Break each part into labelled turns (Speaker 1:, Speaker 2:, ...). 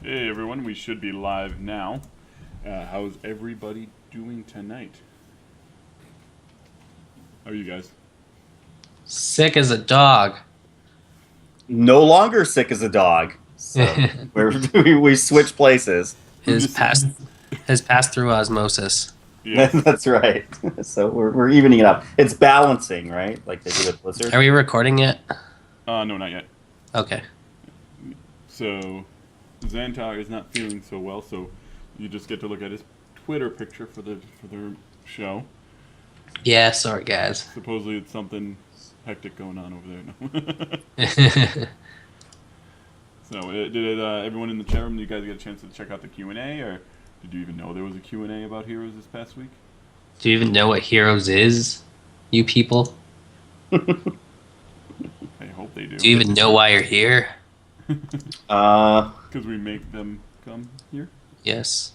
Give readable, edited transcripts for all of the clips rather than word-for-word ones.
Speaker 1: Hey everyone, we should be live now. How's everybody doing tonight? How are you guys?
Speaker 2: Sick as a dog.
Speaker 3: No longer sick as a dog. So we switch places.
Speaker 2: Has passed through osmosis.
Speaker 1: Yes.
Speaker 3: That's right. So we're evening it up. It's balancing, right? Like they do with Blizzard.
Speaker 2: Are we recording yet?
Speaker 1: No, not yet.
Speaker 2: Okay.
Speaker 1: So, Xantar is not feeling so well, so you just get to look at his Twitter picture for the show.
Speaker 2: Yeah, sorry guys.
Speaker 1: Supposedly it's something hectic going on over there. No. So, did everyone in the chat room, did you guys get a chance to check out the Q&A, or did you even know there was a Q&A about Heroes this past week?
Speaker 2: Do you even know what Heroes is, you people?
Speaker 1: I hope they do.
Speaker 2: Do you even know why you're here?
Speaker 1: Because we make them come here?
Speaker 2: Yes.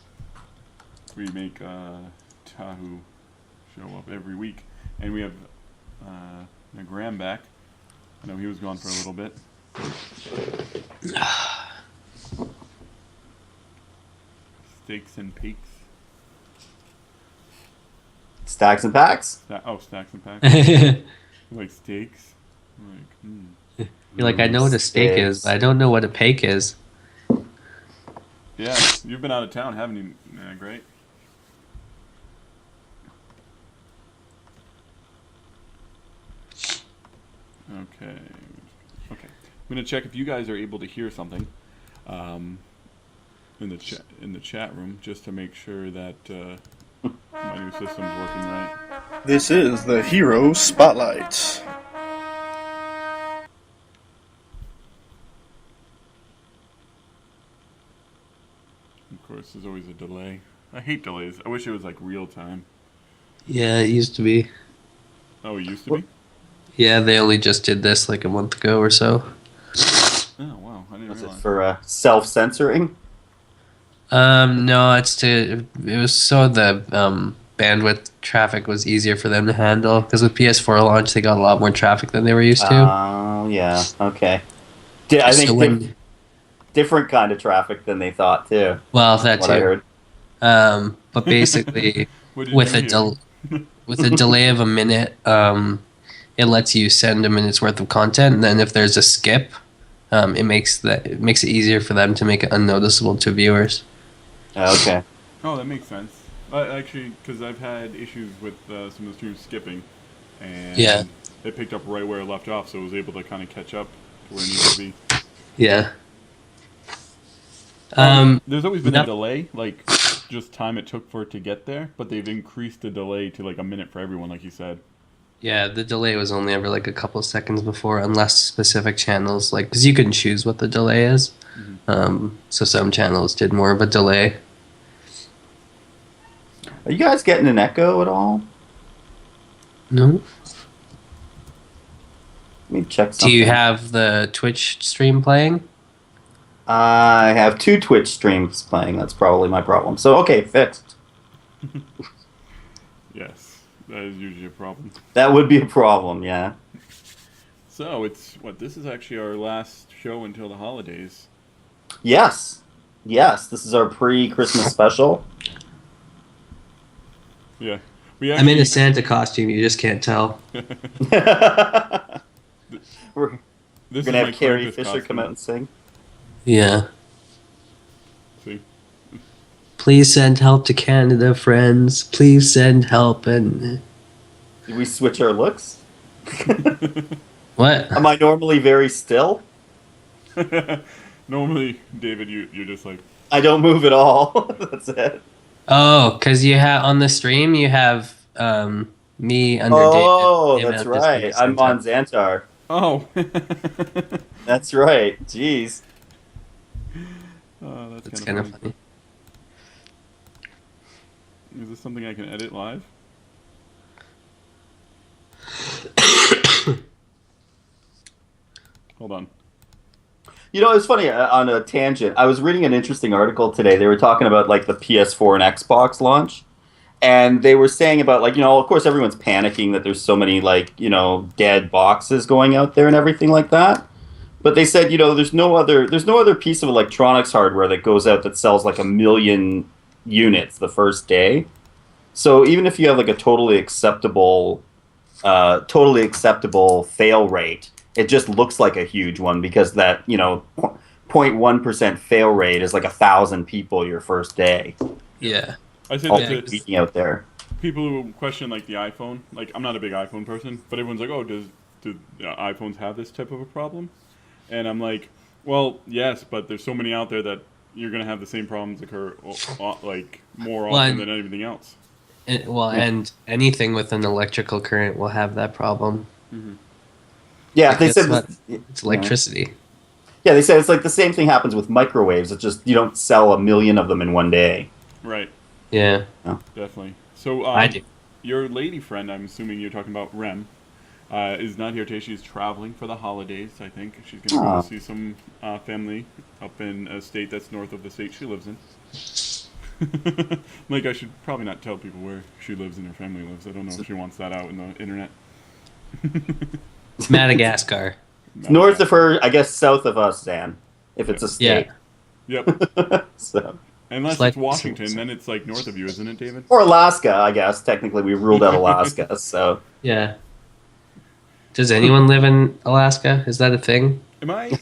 Speaker 1: We make Tahu show up every week. And we have Nagram back. I know he was gone for a little bit. Steaks and peaks.
Speaker 3: Stacks and packs?
Speaker 1: Stacks and packs. Like steaks?
Speaker 2: You're like, I know what a steak is, but I don't know what a pake is.
Speaker 1: Yeah, you've been out of town, haven't you? Great. Okay. I'm gonna check if you guys are able to hear something in the chat room, just to make sure that my new system's working right.
Speaker 4: This is the Hero Spotlight.
Speaker 1: Of course, there's always a delay. I hate delays. I wish it was like real time.
Speaker 2: Yeah, it used to be.
Speaker 1: Oh, it used to be?
Speaker 2: Yeah, they only just did this like a month ago or so.
Speaker 1: Oh, wow. I didn't
Speaker 3: Was it
Speaker 1: realize.
Speaker 3: for self-censoring?
Speaker 2: No, it was so the bandwidth traffic was easier for them to handle, because with PS4 launch they got a lot more traffic than they were used to.
Speaker 3: Oh, yeah. Okay. I think
Speaker 2: So
Speaker 3: different kind of traffic than they thought, too.
Speaker 2: well, that
Speaker 3: What I
Speaker 2: too.
Speaker 3: heard.
Speaker 2: But basically,
Speaker 1: What did
Speaker 2: with
Speaker 1: you
Speaker 2: a
Speaker 1: hear?
Speaker 2: with a delay of a minute, it lets you send a minute's worth of content, and then if there's a skip, it makes it easier for them to make it unnoticeable to viewers.
Speaker 3: Okay.
Speaker 1: Oh, that makes sense. Actually, because I've had issues with some of the streams skipping, and
Speaker 2: Yeah.
Speaker 1: it picked up right where it left off, so it was able to kind of catch up to where it needed to be.
Speaker 2: Yeah.
Speaker 1: There's always been a delay, like just time it took for it to get there, but they've increased the delay to like a minute for everyone, like you said.
Speaker 2: Yeah, the delay was only ever like a couple seconds before, unless specific channels, like, because you can choose what the delay is. So some channels did more of a delay.
Speaker 3: Are you guys getting an echo at all?
Speaker 2: No.
Speaker 3: Let me check something.
Speaker 2: Do you have the Twitch stream playing?
Speaker 3: I have 2 Twitch streams playing. That's probably my problem. So, okay, fixed.
Speaker 1: Yes, that is usually a problem.
Speaker 3: That would be a problem, yeah.
Speaker 1: So this is actually our last show until the holidays.
Speaker 3: Yes. Yes, this is our pre-Christmas special.
Speaker 1: Yeah.
Speaker 2: I'm in a Santa costume, you just can't tell.
Speaker 3: We're
Speaker 1: This
Speaker 3: going to
Speaker 1: is my
Speaker 3: have Carrie
Speaker 1: Krampus
Speaker 3: Fisher
Speaker 1: costume.
Speaker 3: come out and sing.
Speaker 2: Yeah.
Speaker 1: See?
Speaker 2: Please send help to Canada, friends. Please send help. And
Speaker 3: Did we switch our looks?
Speaker 2: what?
Speaker 3: Am I normally very still?
Speaker 1: Normally, David, you're just like...
Speaker 3: I don't move at all. That's it.
Speaker 2: Oh, because you have on the stream you have me under
Speaker 3: Oh,
Speaker 2: David.
Speaker 3: that's right. I'm on Xantar.
Speaker 1: Oh!
Speaker 3: That's right. Jeez.
Speaker 1: Oh, that's
Speaker 2: That's
Speaker 1: kind of
Speaker 2: kind of funny.
Speaker 1: Is this something I can edit live? Hold on.
Speaker 3: You know, it's funny, on a tangent, I was reading an interesting article today. They were talking about, like, the PS4 and Xbox launch. And they were saying about, like, of course everyone's panicking that there's so many, like, dead boxes going out there and everything like that. But they said, there's no other piece of electronics hardware that goes out that sells like 1 million units the first day. So even if you have like a totally acceptable fail rate, it just looks like a huge one because that 0.1% fail rate is like 1,000 people your first day.
Speaker 2: Yeah.
Speaker 1: I say
Speaker 3: All
Speaker 1: that
Speaker 3: tweeting out there.
Speaker 1: people who question like the iPhone, like I'm not a big iPhone person, but everyone's like, oh, do iPhones have this type of a problem? And I'm like, well, yes, but there's so many out there that you're gonna have the same problems occur like more often than anything else.
Speaker 2: And anything with an electrical current will have that problem.
Speaker 1: Mm-hmm.
Speaker 3: Yeah,
Speaker 2: Like,
Speaker 3: they said
Speaker 2: it's electricity.
Speaker 3: Yeah, they said it's like the same thing happens with microwaves. It's just you don't sell 1 million of them in one day.
Speaker 1: Right.
Speaker 2: Yeah.
Speaker 1: Definitely. So
Speaker 2: I do.
Speaker 1: Your lady friend, I'm assuming you're talking about Rem, is not here today. She's traveling for the holidays, I think. She's going to go see some family up in a state that's north of the state she lives in. Like, I should probably not tell people where she lives and her family lives. I don't know if she wants that out in the internet.
Speaker 2: It's Madagascar.
Speaker 3: North of her, I guess south of us, Dan, if it's a state.
Speaker 1: Yeah. Yep.
Speaker 3: So.
Speaker 1: Unless
Speaker 2: like-
Speaker 1: it's Washington, then it's like north of you, isn't it, David?
Speaker 3: Or Alaska, I guess. Technically, we ruled out Alaska, so.
Speaker 2: Yeah. Does anyone live in Alaska? Is that a thing?
Speaker 1: Am I?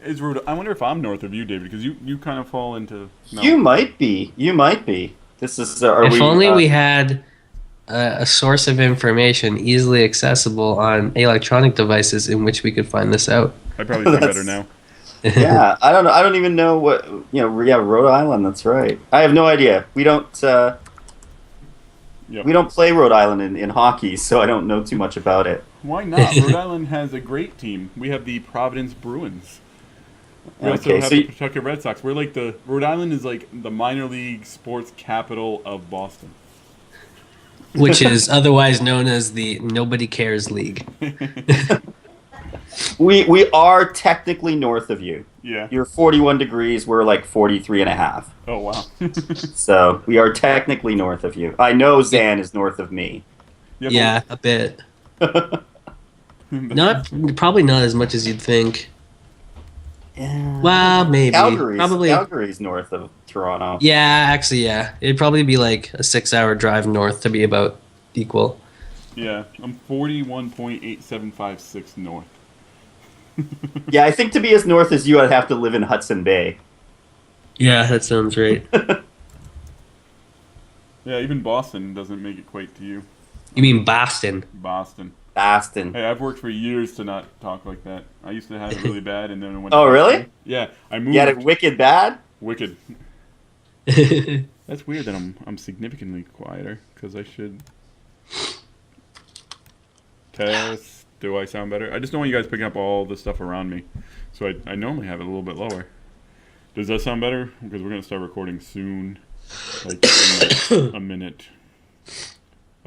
Speaker 1: I wonder if I'm north of you, David, because you kind of fall into. No.
Speaker 3: You might be. This is.
Speaker 2: If only we had a source of information easily accessible on electronic devices in which we could find this out.
Speaker 1: I probably sound better now.
Speaker 3: Yeah, I don't know. I don't even know what Yeah, Rhode Island. That's right. I have no idea. We don't.
Speaker 1: Yep.
Speaker 3: We don't play Rhode Island in hockey, so I don't know too much about it.
Speaker 1: Why not? Rhode Island has a great team. We have the Providence Bruins. We also have the Pawtucket Red Sox. Rhode Island is like the minor league sports capital of Boston.
Speaker 2: Which is otherwise known as the Nobody Cares League.
Speaker 3: We are technically north of you.
Speaker 1: Yeah.
Speaker 3: You're 41 degrees. We're like 43 and a half.
Speaker 1: Oh, wow.
Speaker 3: So we are technically north of you. I know Zan is north of me.
Speaker 2: Yeah, a bit. Probably not as much as you'd think.
Speaker 3: Yeah.
Speaker 2: Well, maybe.
Speaker 3: Calgary's north of Toronto.
Speaker 2: Yeah, actually, yeah. It'd probably be like a 6-hour drive north to be about equal.
Speaker 1: Yeah, I'm 41.8756 north.
Speaker 3: Yeah, I think to be as north as you, I'd have to live in Hudson Bay.
Speaker 2: Yeah, that sounds right.
Speaker 1: Yeah, even Boston doesn't make it quite to you.
Speaker 2: You mean Boston?
Speaker 1: Boston.
Speaker 3: Boston.
Speaker 1: Hey, I've worked for years to not talk like that. I used to have it really bad, and then I went.
Speaker 3: Oh, really?
Speaker 1: Yeah, I moved.
Speaker 3: You had it wicked bad?
Speaker 1: Wicked. That's weird that I'm significantly quieter because I should. Test. Do I sound better? I just don't want you guys picking up all the stuff around me, so I normally have it a little bit lower. Does that sound better? Because we're gonna start recording soon, like in a minute.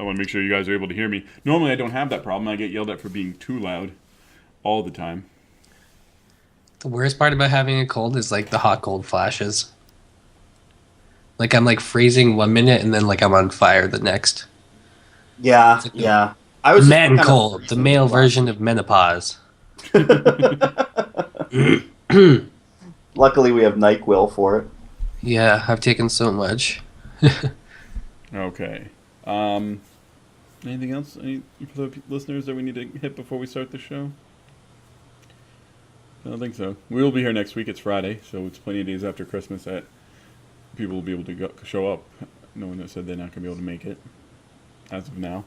Speaker 1: I want to make sure you guys are able to hear me. Normally, I don't have that problem. I get yelled at for being too loud all the time.
Speaker 2: The worst part about having a cold is like the hot cold flashes. Like I'm like freezing 1 minute and then like I'm on fire the next.
Speaker 3: Yeah, yeah. I was
Speaker 2: Man cold, the male version of menopause.
Speaker 3: Luckily, we have NyQuil for it.
Speaker 2: Yeah, I've taken so much.
Speaker 1: Okay. Anything else for the listeners that we need to hit before we start the show? I don't think so. We will be here next week. It's Friday, so it's plenty of days after Christmas that people will be able to show up. No one has said they're not going to be able to make it as of now.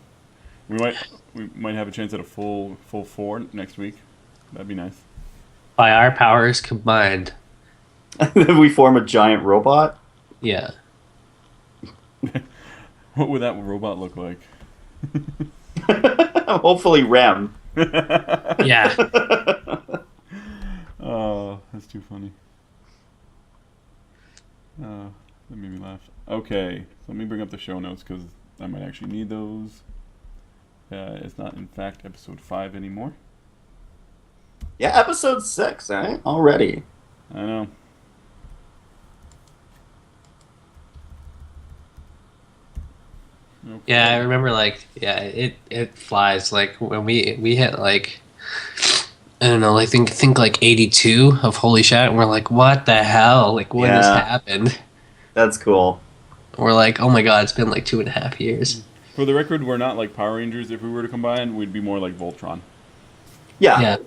Speaker 1: We might have a chance at a full 4 next week. That'd be nice.
Speaker 2: By our powers combined.
Speaker 3: We form a giant robot?
Speaker 2: Yeah.
Speaker 1: What would that robot look like?
Speaker 3: Hopefully Rem.
Speaker 2: Yeah.
Speaker 1: Oh, that's too funny. That made me laugh. Okay, so let me bring up the show notes because I might actually need those. It's not, in fact, episode 5 anymore.
Speaker 3: Yeah, episode 6, eh? Already.
Speaker 1: I know. Okay.
Speaker 2: Yeah, I remember like it flies like when we hit like don't know, like think like 82 of Holy Shit, and we're like, what the hell? Like, what has
Speaker 3: Yeah.
Speaker 2: happened?
Speaker 3: That's cool.
Speaker 2: We're like, oh my god, it's been like 2.5 years.
Speaker 1: For the record, we're not like Power Rangers. If we were to combine, we'd be more like Voltron.
Speaker 3: Yeah,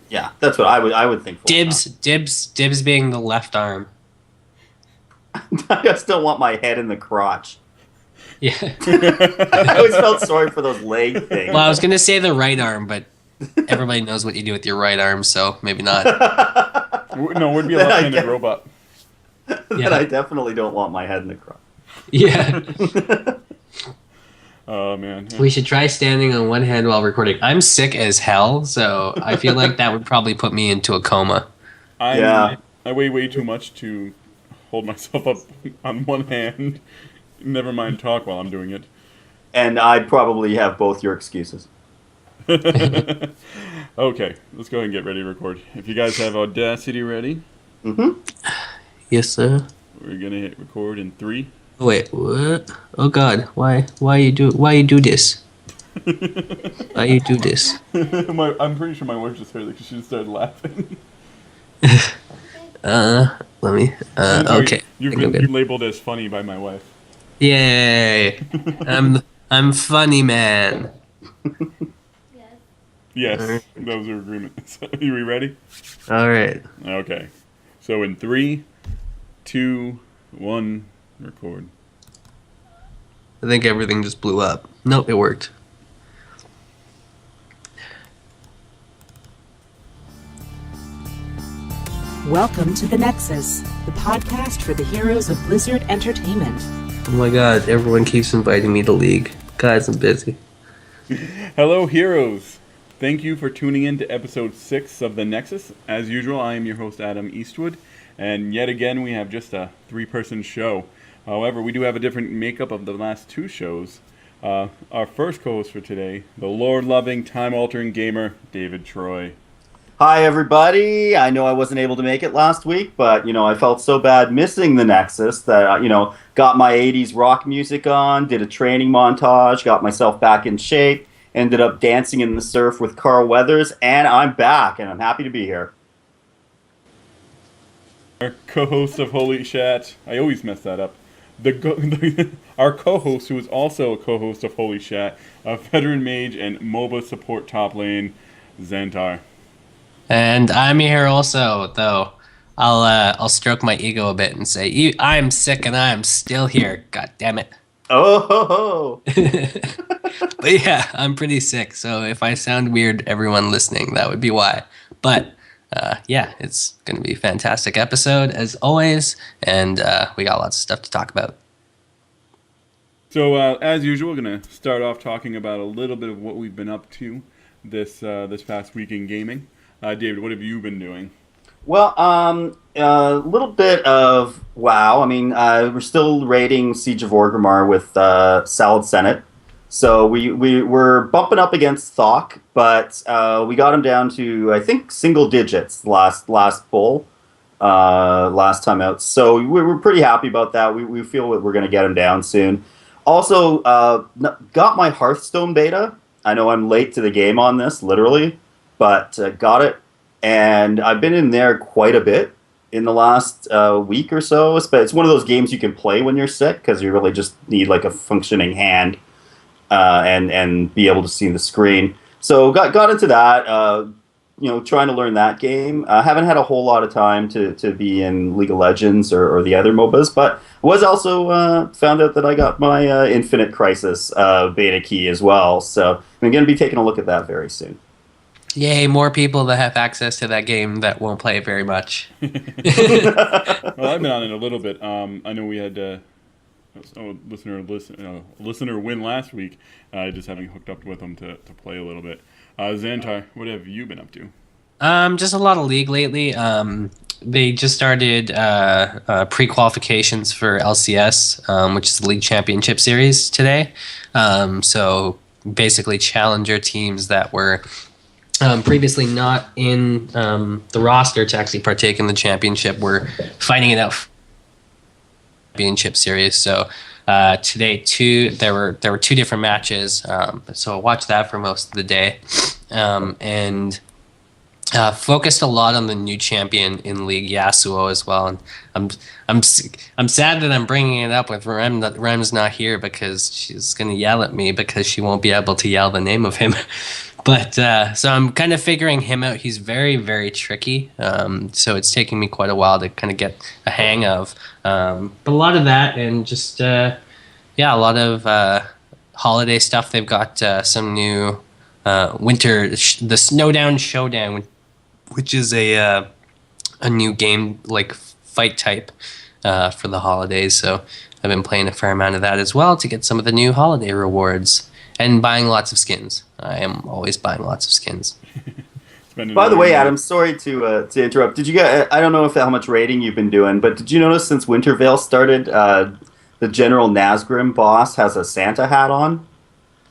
Speaker 3: that's what I would think.
Speaker 2: Dibs being the left arm.
Speaker 3: I just don't want my head in the crotch.
Speaker 2: Yeah.
Speaker 3: I always felt sorry for those leg things.
Speaker 2: Well, I was gonna say the right arm, but everybody knows what you do with your right arm, so maybe not.
Speaker 1: No, we'd be a left-handed robot.
Speaker 3: Then I definitely don't want my head in the crotch.
Speaker 2: Yeah.
Speaker 1: Oh man.
Speaker 2: We should try standing on one hand while recording. I'm sick as hell, so I feel like that would probably put me into a coma.
Speaker 1: I weigh way too much to hold myself up on one hand. Never mind talk while I'm doing it.
Speaker 3: And I'd probably have both your excuses.
Speaker 1: Okay, let's go ahead and get ready to record. If you guys have Audacity ready,
Speaker 2: Yes, sir.
Speaker 1: we're gonna hit record in 3.
Speaker 2: Wait, what? Oh God, why you do this? Why you do this?
Speaker 1: I'm pretty sure my wife just heard it because she just started laughing.
Speaker 2: Let me. Okay.
Speaker 1: You've been labeled as funny by my wife.
Speaker 2: Yay! I'm funny man.
Speaker 1: Yes, that was our agreement. So, are we ready?
Speaker 2: All right.
Speaker 1: Okay. So in 3, 2, 1, record.
Speaker 2: I think everything just blew up. Nope, it worked.
Speaker 5: Welcome to the Nexus, the podcast for the heroes of Blizzard Entertainment.
Speaker 2: Oh my God! Everyone keeps inviting me to League. Guys, I'm busy.
Speaker 1: Hello, heroes. Thank you for tuning in to episode 6 of the Nexus. As usual, I am your host, Adam Eastwood, and yet again, we have just a 3-person show. However, we do have a different makeup of the last 2 shows. Our first co-host for today, the lore-loving, time-altering gamer, David Troy.
Speaker 3: Hi, everybody. I know I wasn't able to make it last week, but, I felt so bad missing the Nexus that, got my 80s rock music on, did a training montage, got myself back in shape, ended up dancing in the surf with Carl Weathers, and I'm back, and I'm happy to be here.
Speaker 1: Our co-host of Holy Chat, I always mess that up. Our co-host, who is also a co-host of Holy Chat, a veteran mage and MOBA support top lane, Xantar.
Speaker 2: And I'm here also, though. I'll stroke my ego a bit and say, I'm sick and I'm still here. God damn it.
Speaker 3: Oh ho ho!
Speaker 2: But yeah, I'm pretty sick. So if I sound weird, everyone listening, that would be why. But yeah, it's going to be a fantastic episode as always, and we got lots of stuff to talk about.
Speaker 1: So as usual, we're going to start off talking about a little bit of what we've been up to this past week in gaming. David, what have you been doing?
Speaker 3: Well, a little bit of WoW. I mean, we're still raiding Siege of Orgrimmar with Salad Senate. So we're bumping up against Thok, but we got him down to, I think, single digits last pull, last time out. So we're pretty happy about that. We feel that we're going to get him down soon. Also, got my Hearthstone beta. I know I'm late to the game on this, literally, but got it. And I've been in there quite a bit in the last week or so. But it's one of those games you can play when you're sick because you really just need like a functioning hand and be able to see the screen. So got into that, trying to learn that game. I haven't had a whole lot of time to be in League of Legends or the other MOBAs, but was also found out that I got my Infinite Crisis beta key as well. So I'm going to be taking a look at that very soon.
Speaker 2: Yay, more people that have access to that game that won't play it very much.
Speaker 1: Well, I've been on it a little bit. I know we had a listener win last week. Just having hooked up with them to play a little bit. Xantar, what have you been up to?
Speaker 2: Just a lot of League lately. They just started pre-qualifications for LCS, which is the League Championship Series today. So basically challenger teams that were previously not in the roster to actually partake in the championship were fighting it out for the championship series. So today there were 2 different matches. So I watched that for most of the day. And Focused a lot on the new champion in League, Yasuo, as well. And I'm I'm sad that I'm bringing it up with Rem. That Rem's not here because she's gonna yell at me because she won't be able to yell the name of him. But so I'm kind of figuring him out. He's very, very tricky. So it's taking me quite a while to kind of get a hang of. But a lot of that and just yeah, a lot of holiday stuff. They've got some new the Snowdown Showdown, which is a new game like fight type for the holidays. So I've been playing a fair amount of that as well to get some of the new holiday rewards and buying lots of skins. I am always buying lots of skins.
Speaker 3: By the way, Adam, sorry to interrupt. Did you get? I don't know if how much raiding you've been doing, but did you notice since Wintervale started, the General Nazgrim boss has a Santa hat on?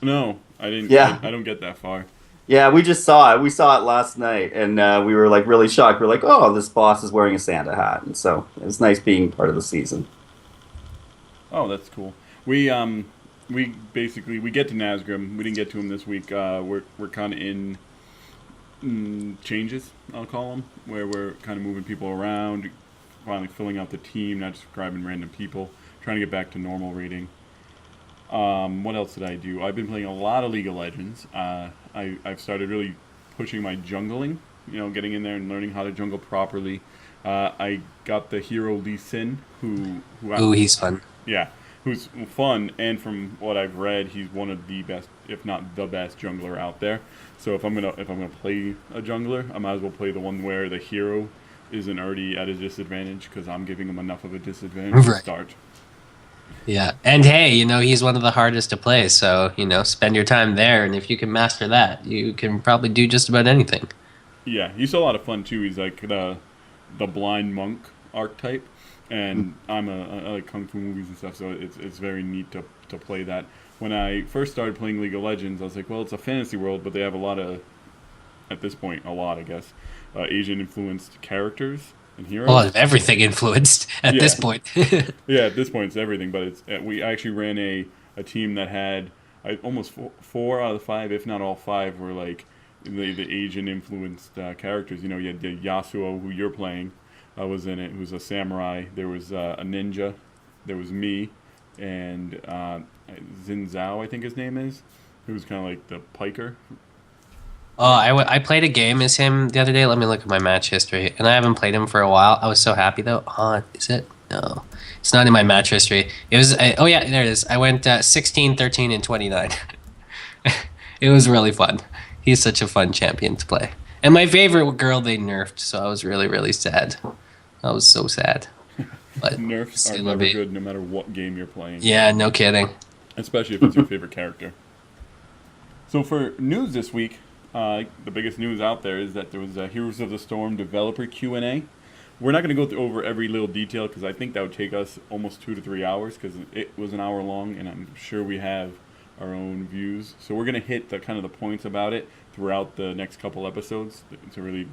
Speaker 1: No, I didn't.
Speaker 3: Yeah.
Speaker 1: I don't get that far.
Speaker 3: Yeah, we just saw it. We saw it last night, and we were like really shocked. We're like, "Oh, this boss is wearing a Santa hat," and so it was nice being part of the season.
Speaker 1: Oh, that's cool. We basically we get to Nazgrim. We didn't get to him this week. We're kind of in changes, I'll call them, where we're kind of moving people around, finally filling out the team, not just grabbing random people, trying to get back to normal rating. What else did I do? I've been playing a lot of League of Legends. I've started really pushing my jungling, getting in there and learning how to jungle properly. I got the hero Lee Sin, who
Speaker 2: Ooh, he's fun.
Speaker 1: Yeah, who's fun, and from what I've read, he's one of the best, if not the best, jungler out there. So if I'm gonna play a jungler, I might as well play the one where the hero isn't already at a disadvantage because I'm giving him enough of a disadvantage to start.
Speaker 2: Yeah, and hey, he's one of the hardest to play, so spend your time there, and if you can master that, you can probably do just about anything.
Speaker 1: Yeah, he's a lot of fun too. He's like the blind monk archetype. And I like kung fu movies and stuff, so it's very neat to play that. When I first started playing League of Legends, I was like, well, it's a fantasy world, but they have a lot of, at this point, I guess, Asian-influenced characters and heroes.
Speaker 2: A lot of everything influenced at this point.
Speaker 1: Yeah, at this point it's everything, but we actually ran a team that had almost 4 out of the 5, if not all 5, were like the Asian-influenced characters. You had the Yasuo, who you're playing. Was in it, who's a samurai. There was a ninja. There was me, and Xin Zhao, I think his name is, who's kind of like the piker.
Speaker 2: Oh, I played a game as him the other day. Let me look at my match history, and I haven't played him for a while. I was so happy though. Oh, is it? No, it's not in my match history. It was. Oh yeah, there it is. I went 16, 13, and 29. It was really fun. He's such a fun champion to play. And my favorite girl they nerfed, so I was really, really sad. I was so sad. But
Speaker 1: Nerfs are never good no matter what game you're playing.
Speaker 2: Yeah, no kidding.
Speaker 1: Especially if it's your favorite character. So for news this week, the biggest news out there is that there was a Heroes of the Storm developer Q&A. We're not going to go over every little detail because I think that would take us almost 2 to 3 hours because it was an hour long, and I'm sure we have our own views. So we're going to hit the kind of the points about it throughout the next couple episodes to really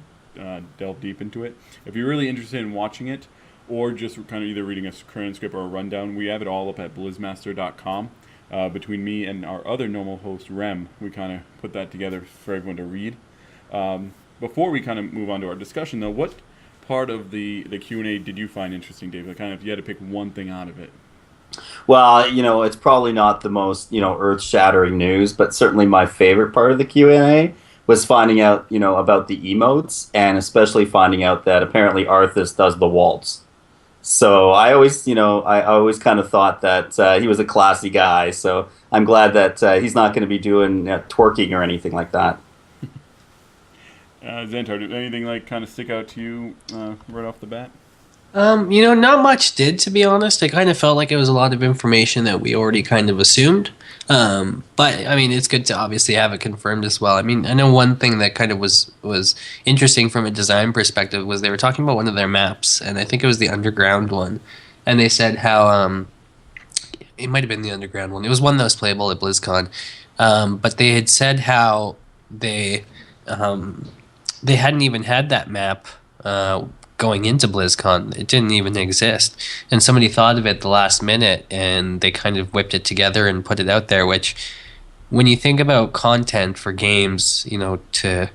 Speaker 1: delve deep into it. If you're really interested in watching it or just kind of either reading a transcript or a rundown, we have it all up at blizzmaster.com. Between me and our other normal host, Rem, we kind of put that together for everyone to read. Before we kind of move on to our discussion, though, what part of the Q&A did you find interesting, David? Kind of, if you had to pick one thing out of it.
Speaker 3: Well, it's probably not the most, earth-shattering news, but certainly my favorite part of the Q&A was finding out, about the emotes, and especially finding out that apparently Arthas does the waltz. So I always, I always kind of thought that he was a classy guy. So I'm glad that he's not going to be doing twerking or anything like that.
Speaker 1: Xantar, did anything kind of stick out to you right off the bat?
Speaker 2: Not much did, to be honest. I kind of felt like it was a lot of information that we already kind of assumed. But I mean, it's good to obviously have it confirmed as well. I mean, I know one thing that kind of was interesting from a design perspective was they were talking about one of their maps, and I think it was the underground one, and they said how it might have been the underground one. It was one that was playable at BlizzCon, but they had said how they hadn't even had that map going into BlizzCon. It didn't even exist. And somebody thought of it the last minute, and they kind of whipped it together and put it out there, which when you think about content for games, to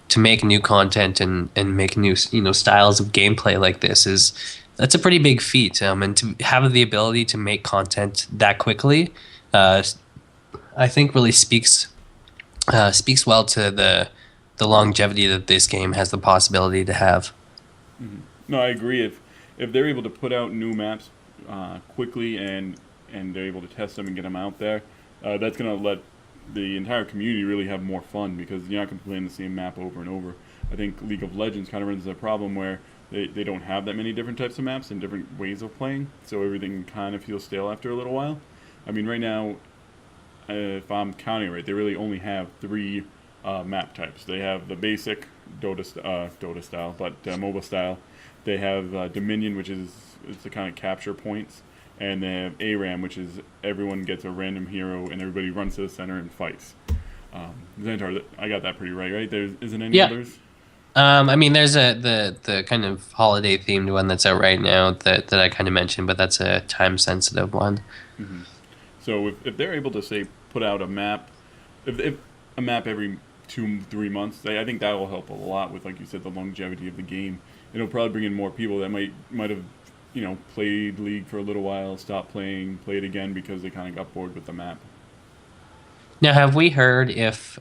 Speaker 2: to make new content and make new styles of gameplay like this that's a pretty big feat. And to have the ability to make content that quickly, I think really speaks well to the longevity that this game has the possibility to have.
Speaker 1: Mm-hmm. No, I agree. If they're able to put out new maps quickly and they're able to test them and get them out there, that's going to let the entire community really have more fun, because you're not going to be playing the same map over and over. I think League of Legends kind of runs into a problem where they don't have that many different types of maps and different ways of playing, so everything kind of feels stale after a little while. I mean, right now, if I'm counting right, they really only have 3 map types. They have the basic Dota style, but MOBA style. They have Dominion, which is the kind of capture points, and they have ARAM, which is everyone gets a random hero and everybody runs to the center and fights. Xantar, I got that pretty right? There isn't any others?
Speaker 2: I mean, there's the kind of holiday themed one that's out right now that I kind of mentioned, but that's a time sensitive one.
Speaker 1: Mm-hmm. So if they're able to, say, put out a map, if a map every 2-3 months, I think that will help a lot with, like you said, the longevity of the game. It'll probably bring in more people that might have played League for a little while, stopped playing, played again because they kind of got bored with the map.
Speaker 2: Now, have we heard if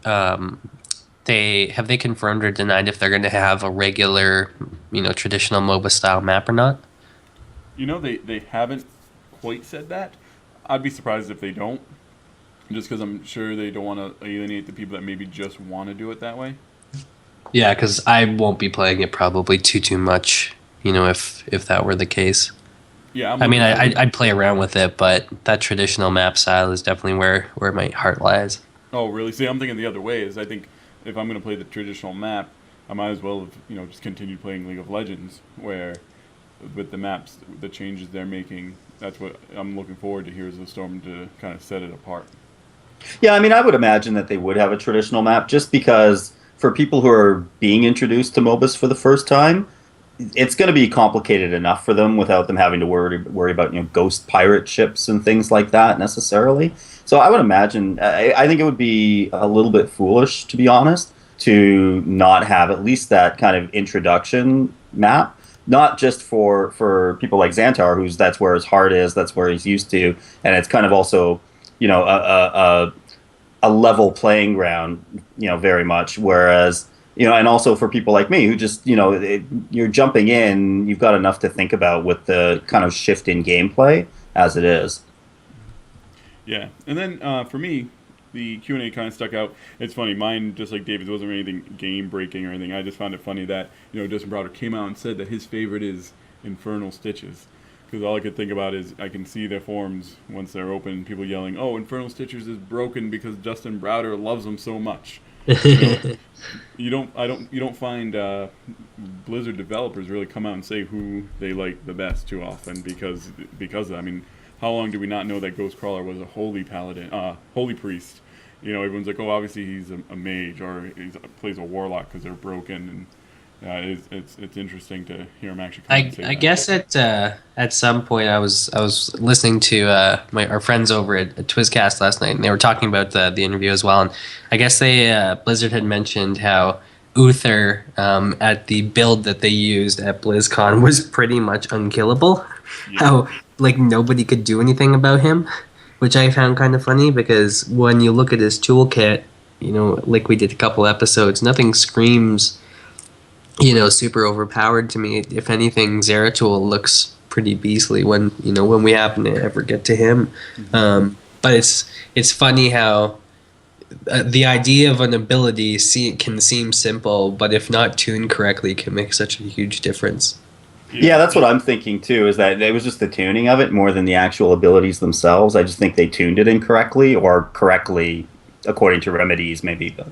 Speaker 2: they confirmed or denied if they're going to have a regular, traditional MOBA style map or not?
Speaker 1: They haven't quite said that. I'd be surprised if they don't, just because I'm sure they don't want to alienate the people that maybe just want to do it that way.
Speaker 2: Yeah, because I won't be playing it probably too much, if that were the case.
Speaker 1: Yeah,
Speaker 2: I'd play around with it, but that traditional map style is definitely where my heart lies.
Speaker 1: Oh, really? See, I'm thinking the other way. Is I think if I'm going to play the traditional map, I might as well have, just continue playing League of Legends, where with the maps, the changes they're making, that's what I'm looking forward to Heroes of the Storm to kind of set it apart.
Speaker 3: Yeah, I mean, I would imagine that they would have a traditional map, just because for people who are being introduced to MOBAs for the first time, it's going to be complicated enough for them without them having to worry about ghost pirate ships and things like that necessarily. So I would imagine, I think it would be a little bit foolish, to be honest, to not have at least that kind of introduction map. Not just for people like Xantar, that's where his heart is, that's where he's used to, and it's kind of also a level playing ground, very much. Whereas, and also for people like me who just, you're jumping in, you've got enough to think about with the kind of shift in gameplay as it is. Yeah.
Speaker 1: And then for me, the Q&A kind of stuck out. It's funny, mine, just like David's, wasn't anything game-breaking or anything. I just found it funny that, Justin Browder came out and said that his favorite is Infernal Stitches. Because all I could think about is I can see their forums once they're open, people yelling, "Oh, Infernal Stitches is broken because Justin Browder loves them so much." You don't find Blizzard developers really come out and say who they like the best too often because of that. I mean, how long do we not know that Ghostcrawler was a holy paladin, holy priest? Everyone's like, oh, obviously he's a mage or he plays a warlock because they're broken, and it's interesting to hear him actually come and say
Speaker 2: I
Speaker 1: that.
Speaker 2: guess at some point I was listening to our friends over at Twizcast last night, and they were talking about the interview as well, and I guess Blizzard had mentioned how Uther at the build that they used at BlizzCon was pretty much unkillable.
Speaker 1: Yeah.
Speaker 2: How nobody could do anything about him, which I found kind of funny, because when you look at his toolkit, like we did a couple episodes, nothing screams super overpowered to me. If anything, Zeratul looks pretty beastly when we happen to ever get to him. Mm-hmm. But it's funny how the idea of an ability can seem simple, but if not tuned correctly, can make such a huge difference.
Speaker 3: Yeah, that's what I'm thinking too, is that it was just the tuning of it more than the actual abilities themselves. I just think they tuned it incorrectly, or correctly according to remedies, maybe. But.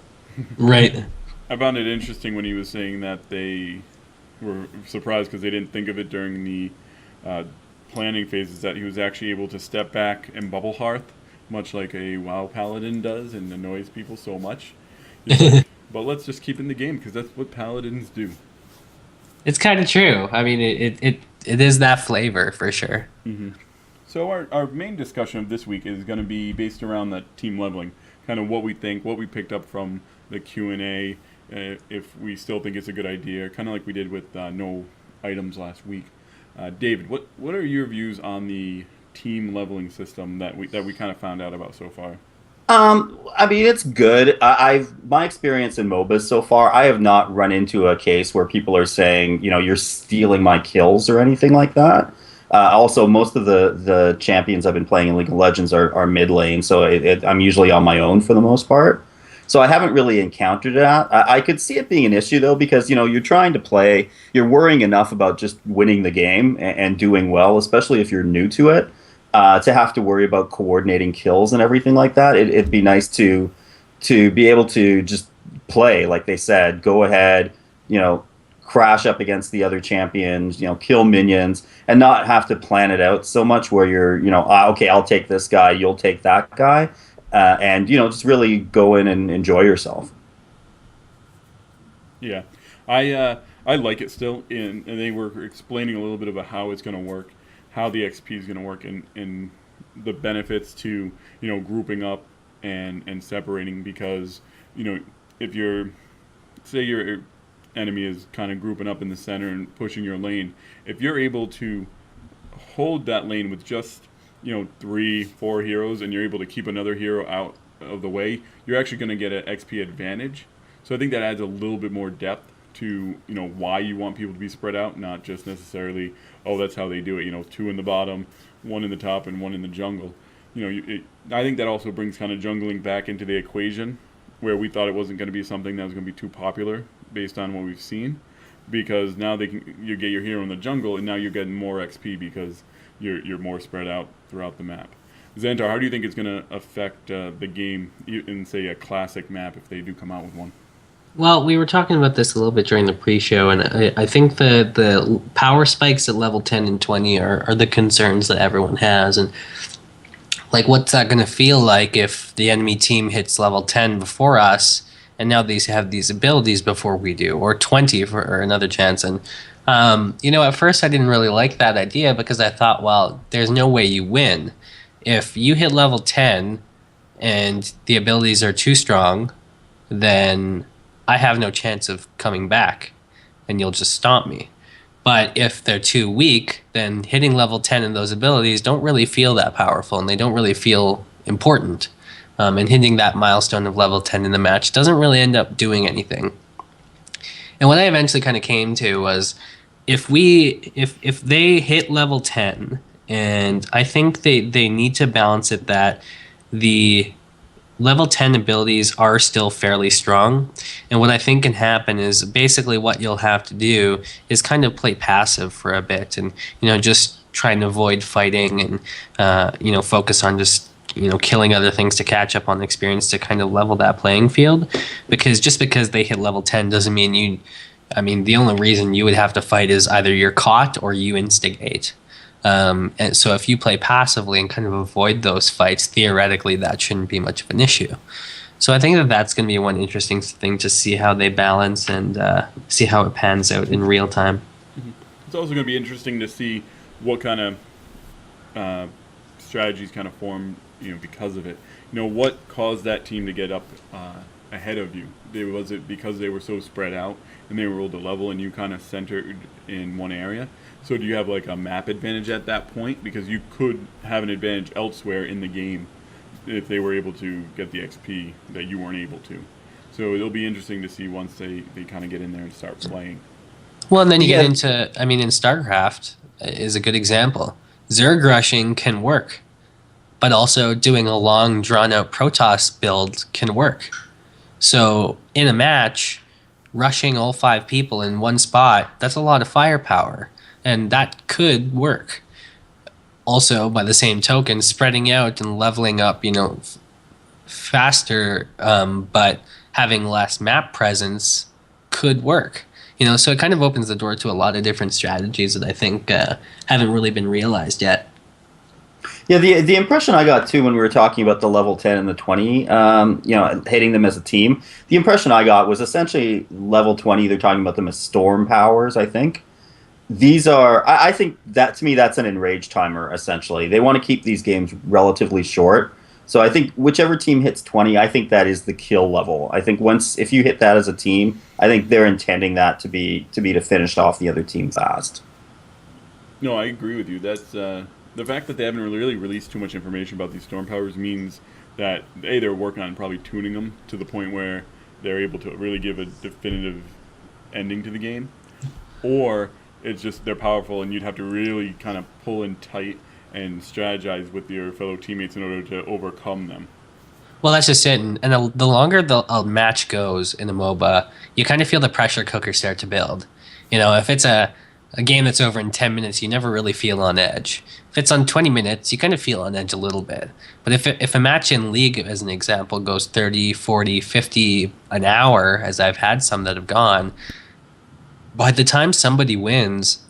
Speaker 2: Right.
Speaker 1: I found it interesting when he was saying that they were surprised because they didn't think of it during the planning phases, that he was actually able to step back and bubble hearth, much like a WoW paladin does, and annoys people so much. But let's just keep in the game because that's what paladins do.
Speaker 2: It's kind of true. I mean, it is that flavor for sure.
Speaker 1: Mm-hmm. So our main discussion of this week is going to be based around the team leveling, kind of what we think, what we picked up from the Q&A, if we still think it's a good idea, kind of like we did with no items last week. David, what are your views on the team leveling system that we kind of found out about so far?
Speaker 3: I mean, it's good. My experience in MOBAs so far, I have not run into a case where people are saying, you're stealing my kills or anything like that. Also, most of the champions I've been playing in League of Legends are mid lane, so I'm usually on my own for the most part. So I haven't really encountered that. I could see it being an issue though, because you're trying to play, you're worrying enough about just winning the game and doing well, especially if you're new to it. To have to worry about coordinating kills and everything like that, it'd be nice to be able to just play, like they said, go ahead, crash up against the other champions, kill minions, and not have to plan it out so much where you're, okay, I'll take this guy, you'll take that guy, and just really go in and enjoy yourself.
Speaker 1: Yeah, I like it still, and they were explaining a little bit about how it's going to work, how the XP is going to work, and the benefits to grouping up and separating, because if say your enemy is kind of grouping up in the center and pushing your lane, if you're able to hold that lane with just 3-4 heroes, and you're able to keep another hero out of the way, you're actually going to get an XP advantage. So I think that adds a little bit more depth to why you want people to be spread out, not just necessarily, oh, that's how they do it, 2 in the bottom, 1 in the top, and 1 in the jungle. I think that also brings kind of jungling back into the equation, where we thought it wasn't going to be something that was going to be too popular based on what we've seen, because now you get your hero in the jungle, and now you're getting more XP because you're more spread out throughout the map. Xantar, how do you think it's going to affect the game in, say, a classic map if they do come out with one?
Speaker 2: Well, we were talking about this a little bit during the pre-show, and I think the power spikes at level 10 and 20 are the concerns that everyone has. And like, what's that going to feel like if the enemy team hits level 10 before us, and now these have these abilities before we do, or 20 for another chance? And at first I didn't really like that idea, because I thought, well, there's no way you win if you hit level 10 and the abilities are too strong. Then I have no chance of coming back, and you'll just stomp me. But if they're too weak, then hitting level 10 and those abilities don't really feel that powerful, and they don't really feel important. And hitting that milestone of level 10 in the match doesn't really end up doing anything. And what I eventually kind of came to was, if they hit level 10, and I think they need to balance it that the level 10 abilities are still fairly strong. And what I think can happen is, basically what you'll have to do is kind of play passive for a bit, and just try and avoid fighting, and focus on just killing other things to catch up on experience, to kind of level that playing field. Because just because they hit level 10 doesn't mean the only reason you would have to fight is either you're caught or you instigate. And so if you play passively and kind of avoid those fights, theoretically that shouldn't be much of an issue. So I think that's going to be one interesting thing to see how they balance, and see how it pans out in real time.
Speaker 1: Mm-hmm. It's also going to be interesting to see what kind of strategies kind of form, because of it. What caused that team to get up ahead of you? Was it because they were so spread out and they were able to level, and you kind of centered in one area? So do you have like a map advantage at that point? Because you could have an advantage elsewhere in the game if they were able to get the XP that you weren't able to. So it'll be interesting to see once they kind of get in there and start playing.
Speaker 2: Well, and then you get into, in StarCraft is a good example. Zerg rushing can work, but also doing a long, drawn-out Protoss build can work. So in a match, rushing all 5 people in one spot, that's a lot of firepower. And that could work. Also, by the same token, spreading out and leveling up, faster, but having less map presence could work. So it kind of opens the door to a lot of different strategies that I think haven't really been realized yet.
Speaker 3: Yeah, the impression I got too when we were talking about the level 10 and the 20, hitting them as a team, the impression I got was essentially level 20, they're talking about them as storm powers, I think. These are, I think that, to me, that's an enrage timer, essentially. They want to keep these games relatively short. So I think whichever team hits 20, I think that is the kill level. I think if you hit that as a team, I think they're intending that to be to finish off the other team fast.
Speaker 1: No, I agree with you. That's the fact that they haven't really released too much information about these storm powers means that they're working on probably tuning them to the point where they're able to really give a definitive ending to the game, or it's just they're powerful and you'd have to really kind of pull in tight and strategize with your fellow teammates in order to overcome them.
Speaker 2: Well, that's just it. And the longer a match goes in a MOBA, you kind of feel the pressure cooker start to build. If it's a game that's over in 10 minutes, you never really feel on edge. If it's on 20 minutes, you kind of feel on edge a little bit. But if a match in League, as an example, goes 30, 40, 50 an hour, as I've had some that have gone, by the time somebody wins,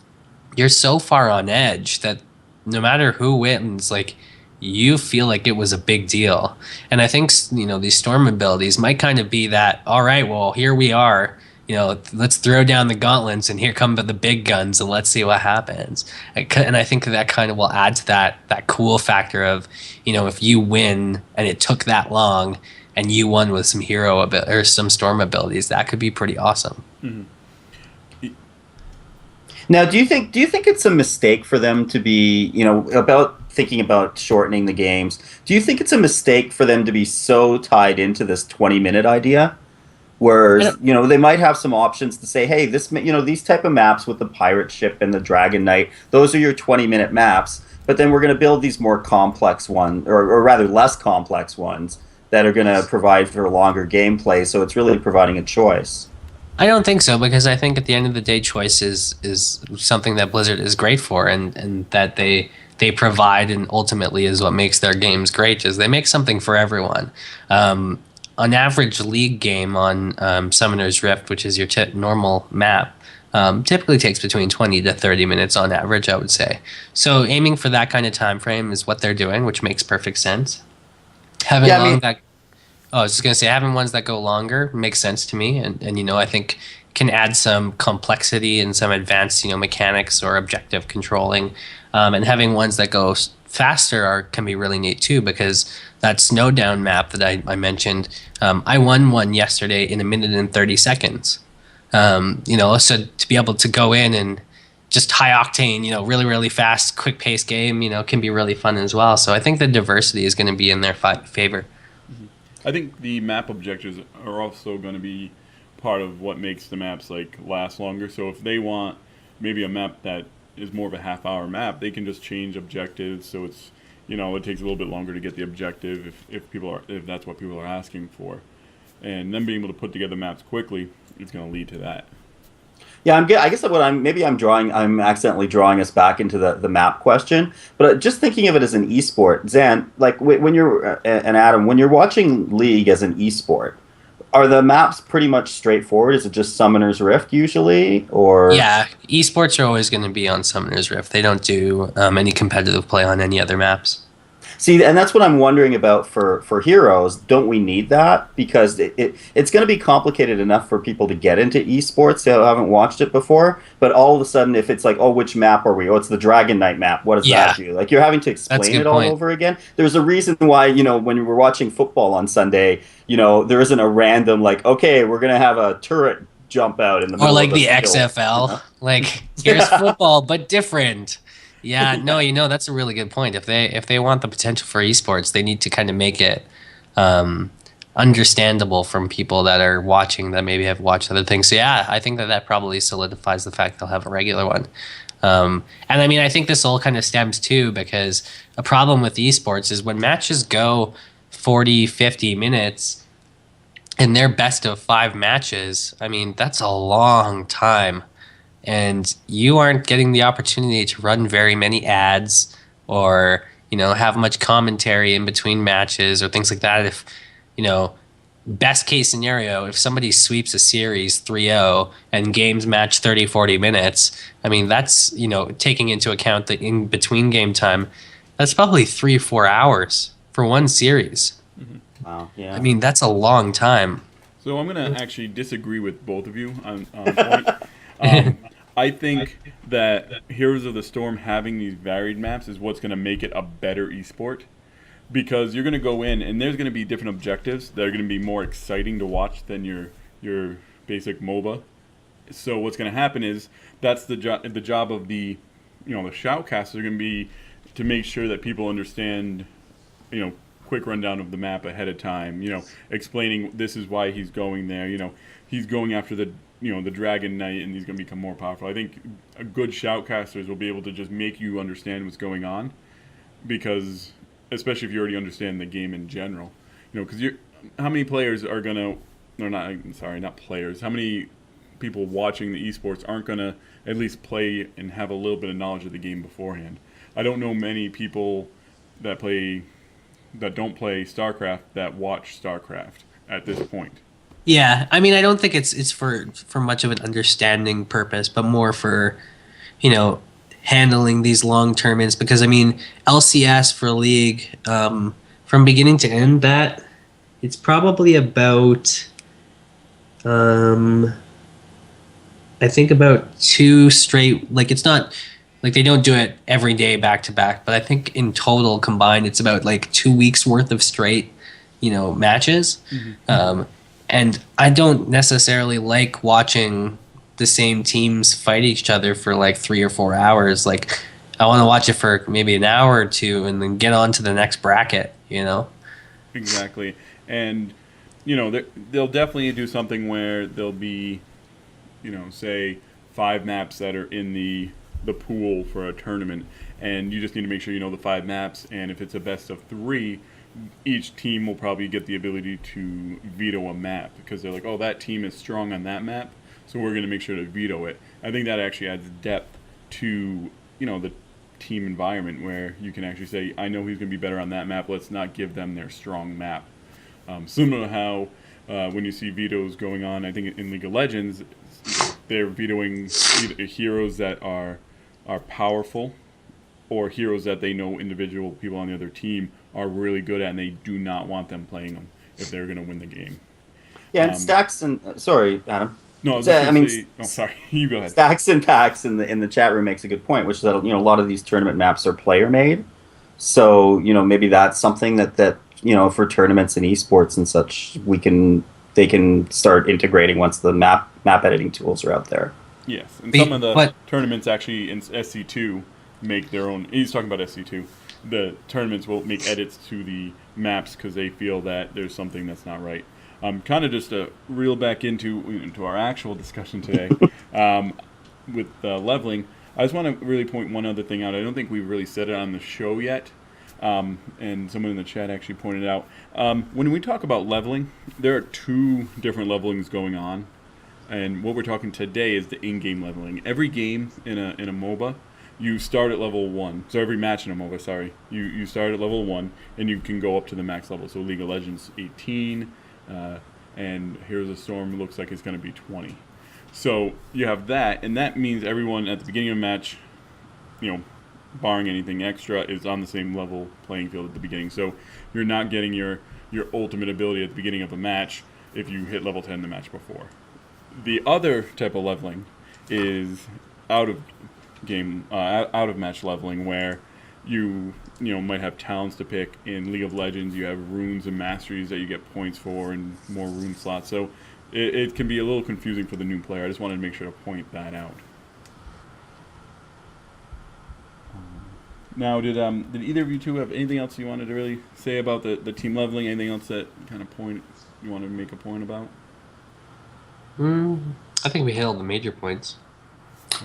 Speaker 2: you're so far on edge that no matter who wins, like, you feel like it was a big deal. And I think, these storm abilities might kind of be that, all right, well, here we are, let's throw down the gauntlets and here come the big guns and let's see what happens. And I think that kind of will add to that cool factor of, if you win and it took that long and you won with some or some storm abilities, that could be pretty awesome.
Speaker 1: Mm-hmm.
Speaker 3: Now, do you think it's a mistake for them to be, about thinking about shortening the games? Do you think it's a mistake for them to be so tied into this 20-minute idea? Whereas, they might have some options to say, hey, these type of maps with the pirate ship and the Dragon Knight, those are your 20-minute maps. But then we're going to build these more complex ones, or rather less complex ones, that are going to provide for longer gameplay. So it's really providing a choice.
Speaker 2: I don't think so, because I think at the end of the day, choice is something that Blizzard is great for, and that they provide, and ultimately is what makes their games great, is they make something for everyone. An average League game on Summoner's Rift, which is your normal map, typically takes between 20 to 30 minutes on average, I would say. So aiming for that kind of time frame is what they're doing, which makes perfect sense. I was just going to say, having ones that go longer makes sense to me, and I think can add some complexity and some advanced, mechanics or objective controlling. And having ones that go faster can be really neat too, because that Snowdown map that I mentioned, I won one yesterday in 1 minute and 30 seconds. So to be able to go in and just high octane, really, really fast, quick paced game, can be really fun as well. So I think the diversity is going to be in their favor.
Speaker 1: I think the map objectives are also going to be part of what makes the maps last longer. So if they want maybe a map that is more of a half-hour map, they can just change objectives. So it's it takes a little bit longer to get the objective if that's what people are asking for, and then being able to put together maps quickly is going to lead to that.
Speaker 3: Yeah, I guess I'm accidentally drawing us back into the map question, but just thinking of it as an esport, Zan, when you're and Adam, when you're watching League as an esport, are the maps pretty much straightforward? Is it just Summoner's Rift usually, or?
Speaker 2: Yeah, esports are always going to be on Summoner's Rift. They don't do any competitive play on any other maps.
Speaker 3: See, and that's what I'm wondering about for Heroes. Don't we need that? Because it's going to be complicated enough for people to get into esports who haven't watched it before. But all of a sudden, if it's which map are we? Oh, it's the Dragon Knight map. What does that do? You're having to explain it all over again. There's a reason why, when we're watching football on Sunday, there isn't a random, okay, we're going to have a turret jump out in the middle of the
Speaker 2: the XFL. Here's football, but different. Yeah, no, that's a really good point. If they want the potential for esports, they need to kind of make it understandable from people that are watching that maybe have watched other things. So yeah, I think that probably solidifies the fact they'll have a regular one. And I mean, I think this all kind of stems too, because a problem with esports is when matches go 40, 50 minutes and they're best of 5 matches, I mean, that's a long time. And you aren't getting the opportunity to run very many ads or, have much commentary in between matches or things like that. If, best case scenario, if somebody sweeps a series 3-0 and games match 30, 40 minutes, I mean, that's, taking into account the in between game time, that's probably 3-4 hours for one series.
Speaker 1: Mm-hmm.
Speaker 3: Wow, yeah.
Speaker 2: I mean, that's a long time.
Speaker 1: So I'm going to actually disagree with both of you on point. I think that Heroes of the Storm having these varied maps is what's going to make it a better esport. because you're going to go in and there's going to be different objectives that are going to be more exciting to watch than your basic MOBA. So what's going to happen is that's the job of the the shoutcasters are going to be to make sure that people understand, quick rundown of the map ahead of time, explaining this is why he's going there, he's going after the the Dragon Knight and he's going to become more powerful. I think a good shoutcasters will be able to just make you understand what's going on, because especially if you already understand the game in general, because how many players are going to, or not players, how many people watching the esports aren't going to at least play and have a little bit of knowledge of the game beforehand? I don't know many people that don't play StarCraft that watch StarCraft at this point.
Speaker 2: Yeah, I mean, I don't think it's for much of an understanding purpose, but more for, handling these long tournaments. Because I mean, LCS for League, from beginning to end, that it's probably about, I think about 2 straight. Like it's not like they don't do it every day back to back, but I think in total combined, it's about like 2 weeks worth of straight, matches. Mm-hmm. And I don't necessarily like watching the same teams fight each other for like 3 or 4 hours. Like I want to watch it for maybe an hour or two and then get on to the next bracket,
Speaker 1: Exactly. And, they'll definitely do something where there'll be, say 5 maps that are in the pool for a tournament, and you just need to make sure you know the 5 maps, and if it's a best of 3, each team will probably get the ability to veto a map, because they're like, oh, that team is strong on that map, so we're going to make sure to veto it. I think that actually adds depth to, the team environment, where you can actually say, I know he's going to be better on that map, let's not give them their strong map. Similar to how when you see vetoes going on, I think in League of Legends, they're vetoing either heroes that are powerful, or heroes that they know individual people on the other team are really good at, and they do not want them playing them if they're going to win the game.
Speaker 3: Yeah, and Stacks and sorry, Adam.
Speaker 1: No, sorry, you go ahead.
Speaker 3: Stacks and Packs in the chat room makes a good point, which is that a lot of these tournament maps are player made, so maybe that's something that for tournaments and esports and such they can start integrating once the map editing tools are out there.
Speaker 1: Yes, and some of the tournaments actually in SC2 make their own. He's talking about SC2. The tournaments will make edits to the maps because they feel that there's something that's not right. Kind of just to reel back into our actual discussion today with leveling, I just want to really point one other thing out. I don't think we've really said it on the show yet, and someone in the chat actually pointed out. When we talk about leveling, there are 2 different levelings going on, and what we're talking today is the in-game leveling. Every game in a MOBA, you start at level 1. So every match in a MOBA, sorry, you start at level 1, and you can go up to the max level. So League of Legends 18, and Heroes of Storm looks like it's going to be 20. So you have that, and that means everyone at the beginning of a match, barring anything extra, is on the same level playing field at the beginning. So you're not getting your ultimate ability at the beginning of a match if you hit level 10 the match before. The other type of leveling is out of match leveling, where you might have talents to pick. In League of Legends, you have runes and masteries that you get points for, and more rune slots. So it can be a little confusing for the new player. I just wanted to make sure to point that out. Now, did either of you two have anything else you wanted to really say about the team leveling? Anything else that kind of point you wanted to make a point about?
Speaker 2: I think we hit all the major points.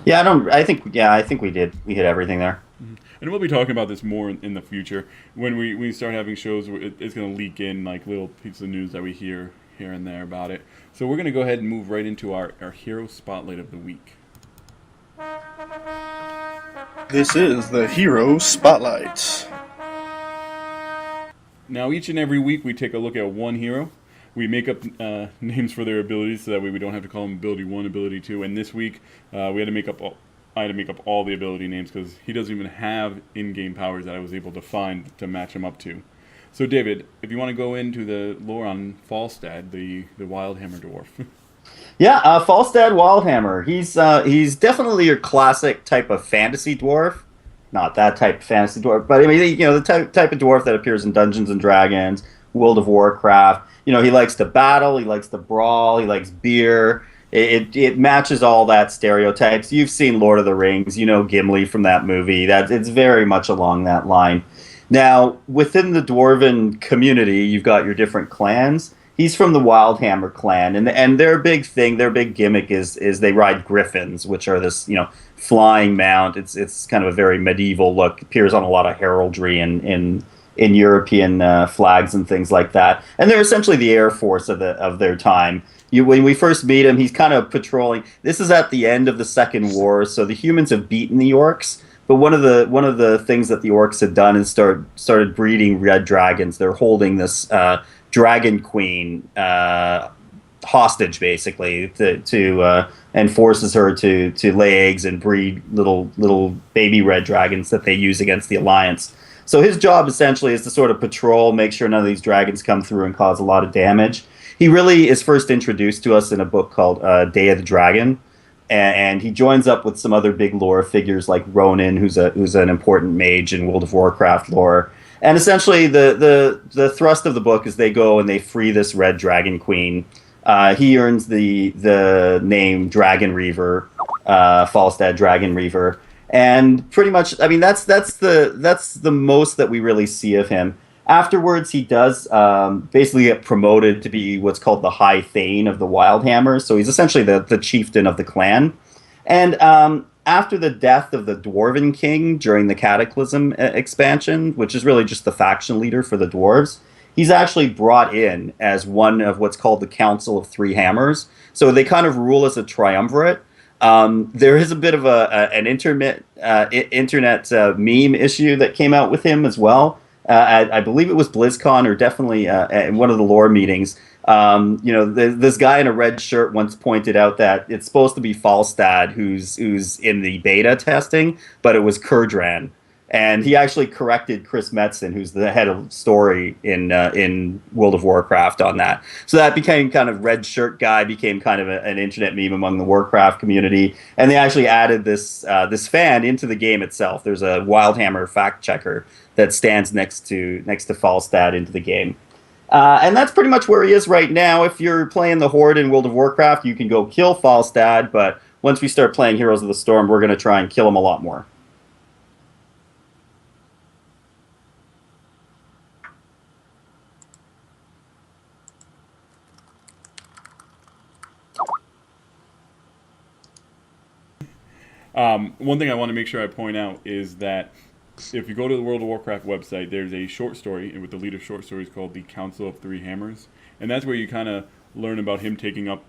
Speaker 3: Yeah, I think we did. We hit everything there.
Speaker 1: Mm-hmm. And we'll be talking about this more in the future when we start having shows where it's going to leak in like little pieces of news that we hear here and there about it. So we're going to go ahead and move right into our hero spotlight of the week.
Speaker 4: This is the Hero Spotlight.
Speaker 1: Now, each and every week we take a look at one hero. We make up names for their abilities so that way we don't have to call them Ability 1, Ability 2. And this week I had to make up all the ability names because he doesn't even have in-game powers that I was able to find to match him up to. So, David, if you want to go into the lore on Falstad, the Wildhammer Dwarf.
Speaker 3: Yeah, Falstad Wildhammer. He's definitely your classic type of fantasy dwarf. not that type of fantasy dwarf, but I mean, you know, the type of dwarf that appears in Dungeons and Dragons, World of Warcraft. You know, he likes to battle, he likes to brawl, he likes beer. It matches all that stereotypes. You've seen Lord of the Rings, you know Gimli from that movie. It's very much along that line. Now, within the dwarven community, you've got your different clans. He's from the Wildhammer clan, and their big thing, their big gimmick is they ride griffins, which are this, you know, flying mount. It's kind of a very medieval look. Appears on a lot of heraldry in European flags and things like that. And they're essentially the Air Force of their time. When we first meet him, he's kind of patrolling. This is at the end of the Second War, so the humans have beaten the orcs. But one of the things that the orcs had done is started breeding red dragons. They're holding this dragon queen hostage, basically, and forces her to lay eggs and breed little baby red dragons that they use against the Alliance. So his job essentially is to sort of patrol, make sure none of these dragons come through and cause a lot of damage. He really is first introduced to us in a book called Day of the Dragon, and he joins up with some other big lore figures like Ronan, who's an important mage in World of Warcraft lore. And essentially, the thrust of the book is they go and they free this red dragon queen. He earns the name Dragon Reaver, Falstad Dragon Reaver, and pretty much, I mean, that's the most that we really see of him. Afterwards, he does basically get promoted to be what's called the High Thane of the Wildhammers. So he's essentially the chieftain of the clan. And after the death of the Dwarven King during the Cataclysm expansion, which is really just the faction leader for the dwarves, he's actually brought in as one of what's called the Council of Three Hammers. So they kind of rule as a triumvirate. There is a bit of an internet meme issue that came out with him as well. I believe it was BlizzCon, or definitely in one of the lore meetings. You know, this guy in a red shirt once pointed out that it's supposed to be Falstad who's in the beta testing, but it was Kurdran. And he actually corrected Chris Metzen, who's the head of story in World of Warcraft, on that. So that became kind of red shirt guy, became kind of an internet meme among the Warcraft community. And they actually added this fan into the game itself. There's a Wildhammer fact checker that stands next to Falstad into the game. And that's pretty much where he is right now. If you're playing the Horde in World of Warcraft, you can go kill Falstad, but once we start playing Heroes of the Storm, we're going to try and kill him a lot more.
Speaker 1: One thing I want to make sure I point out is that if you go to the World of Warcraft website, there's a short story with the lead of short stories called The Council of Three Hammers. And that's where you kind of learn about him taking up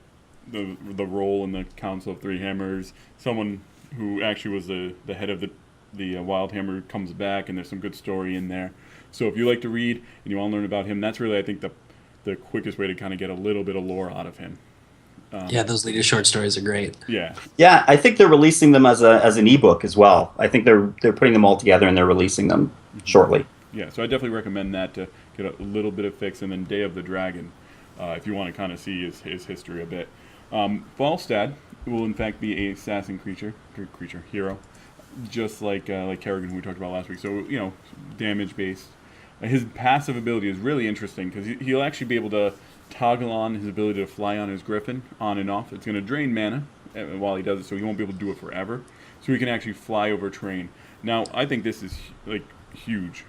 Speaker 1: the role in the Council of Three Hammers. Someone who actually was the head of the Wildhammer comes back, and there's some good story in there. So if you like to read and you want to learn about him, that's really, I think, the quickest way to kind of get a little bit of lore out of him.
Speaker 2: Yeah, those leader short stories are great.
Speaker 1: Yeah.
Speaker 3: Yeah, I think they're releasing them as an ebook as well. I think they're putting them all together and they're releasing them shortly.
Speaker 1: Yeah, so I definitely recommend that to get a little bit of fix. And then Day of the Dragon, if you want to kind of see his history a bit. Falstad will in fact be a assassin hero, just like Kerrigan, who we talked about last week. So, you know, damage based. His passive ability is really interesting because he'll actually be able to toggle on his ability to fly on his griffin on and off. It's going to drain mana while he does it, so he won't be able to do it forever. So he can actually fly over terrain. Now, I think this is like huge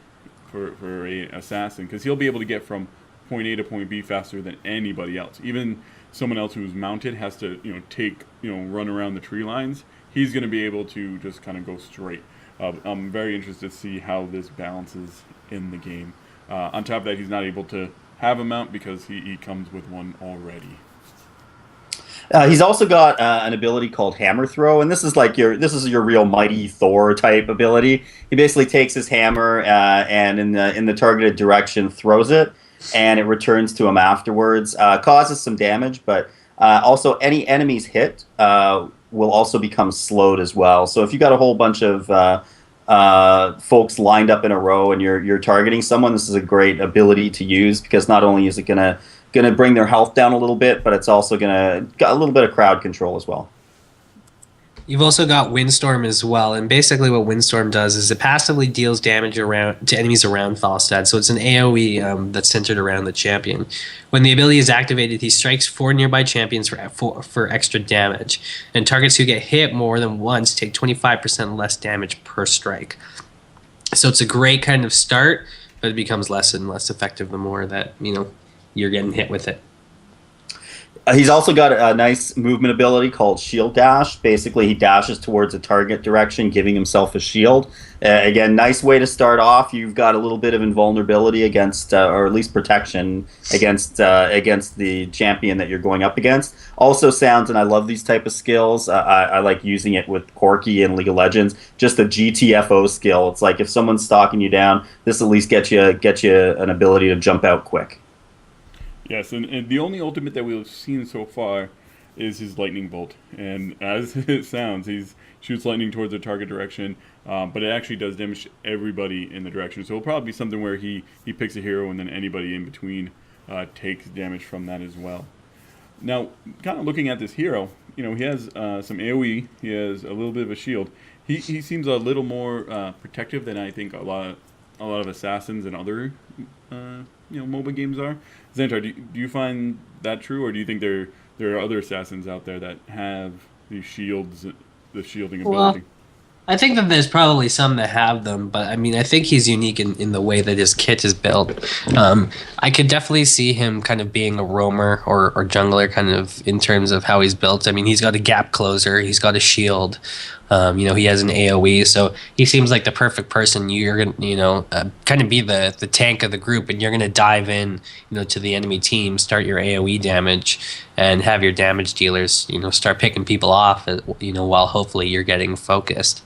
Speaker 1: for a assassin because he'll be able to get from point A to point B faster than anybody else. Even someone else who's mounted has to run around the tree lines. He's going to be able to just kind of go straight. I'm very interested to see how this balances in the game. On top of that, he's not able to have a mount because he comes with one already.
Speaker 3: He's also got an ability called Hammer Throw, and this is your real mighty Thor type ability. He basically takes his hammer and in the targeted direction throws it, and it returns to him afterwards. Causes some damage, but also any enemies hit will also become slowed as well. So if you got a whole bunch of folks lined up in a row and you're targeting someone, this is a great ability to use because not only is it gonna bring their health down a little bit, but it's also gonna got a little bit of crowd control as well.
Speaker 2: You've also got Windstorm as well, and basically what Windstorm does is it passively deals damage around to enemies around Falstad. So it's an AOE that's centered around the champion. When the ability is activated, he strikes 4 nearby champions for extra damage, and targets who get hit more than once take 25% less damage per strike. So it's a great kind of start, but it becomes less and less effective the more that you're getting hit with it.
Speaker 3: He's also got a nice movement ability called Shield Dash. Basically, he dashes towards a target direction, giving himself a shield. Again, nice way to start off. You've got a little bit of invulnerability against, or at least protection against the champion that you're going up against. Also sounds, and I love these type of skills. I like using it with Corki in League of Legends. Just a GTFO skill. It's like if someone's stalking you down, this at least get you an ability to jump out quick.
Speaker 1: Yes, and the only ultimate that we've seen so far is his lightning bolt. And as it sounds, he shoots lightning towards a target direction, but it actually does damage to everybody in the direction. So it'll probably be something where he picks a hero and then anybody in between takes damage from that as well. Now, kind of looking at this hero, he has some AoE, he has a little bit of a shield. He seems a little more protective than I think a lot of assassins and other MOBA games are. Xantar, do you find that true, or do you think there are other assassins out there that have these shields, the shielding ability?
Speaker 2: I think that there's probably some that have them, but I mean, I think he's unique in the way that his kit is built. I could definitely see him kind of being a roamer or jungler kind of in terms of how he's built. I mean, he's got a gap closer, he's got a shield, he has an AoE, so he seems like the perfect person. You're gonna, kind of be the tank of the group, and you're gonna dive in, to the enemy team, start your AoE damage, and have your damage dealers, start picking people off, while hopefully you're getting focused,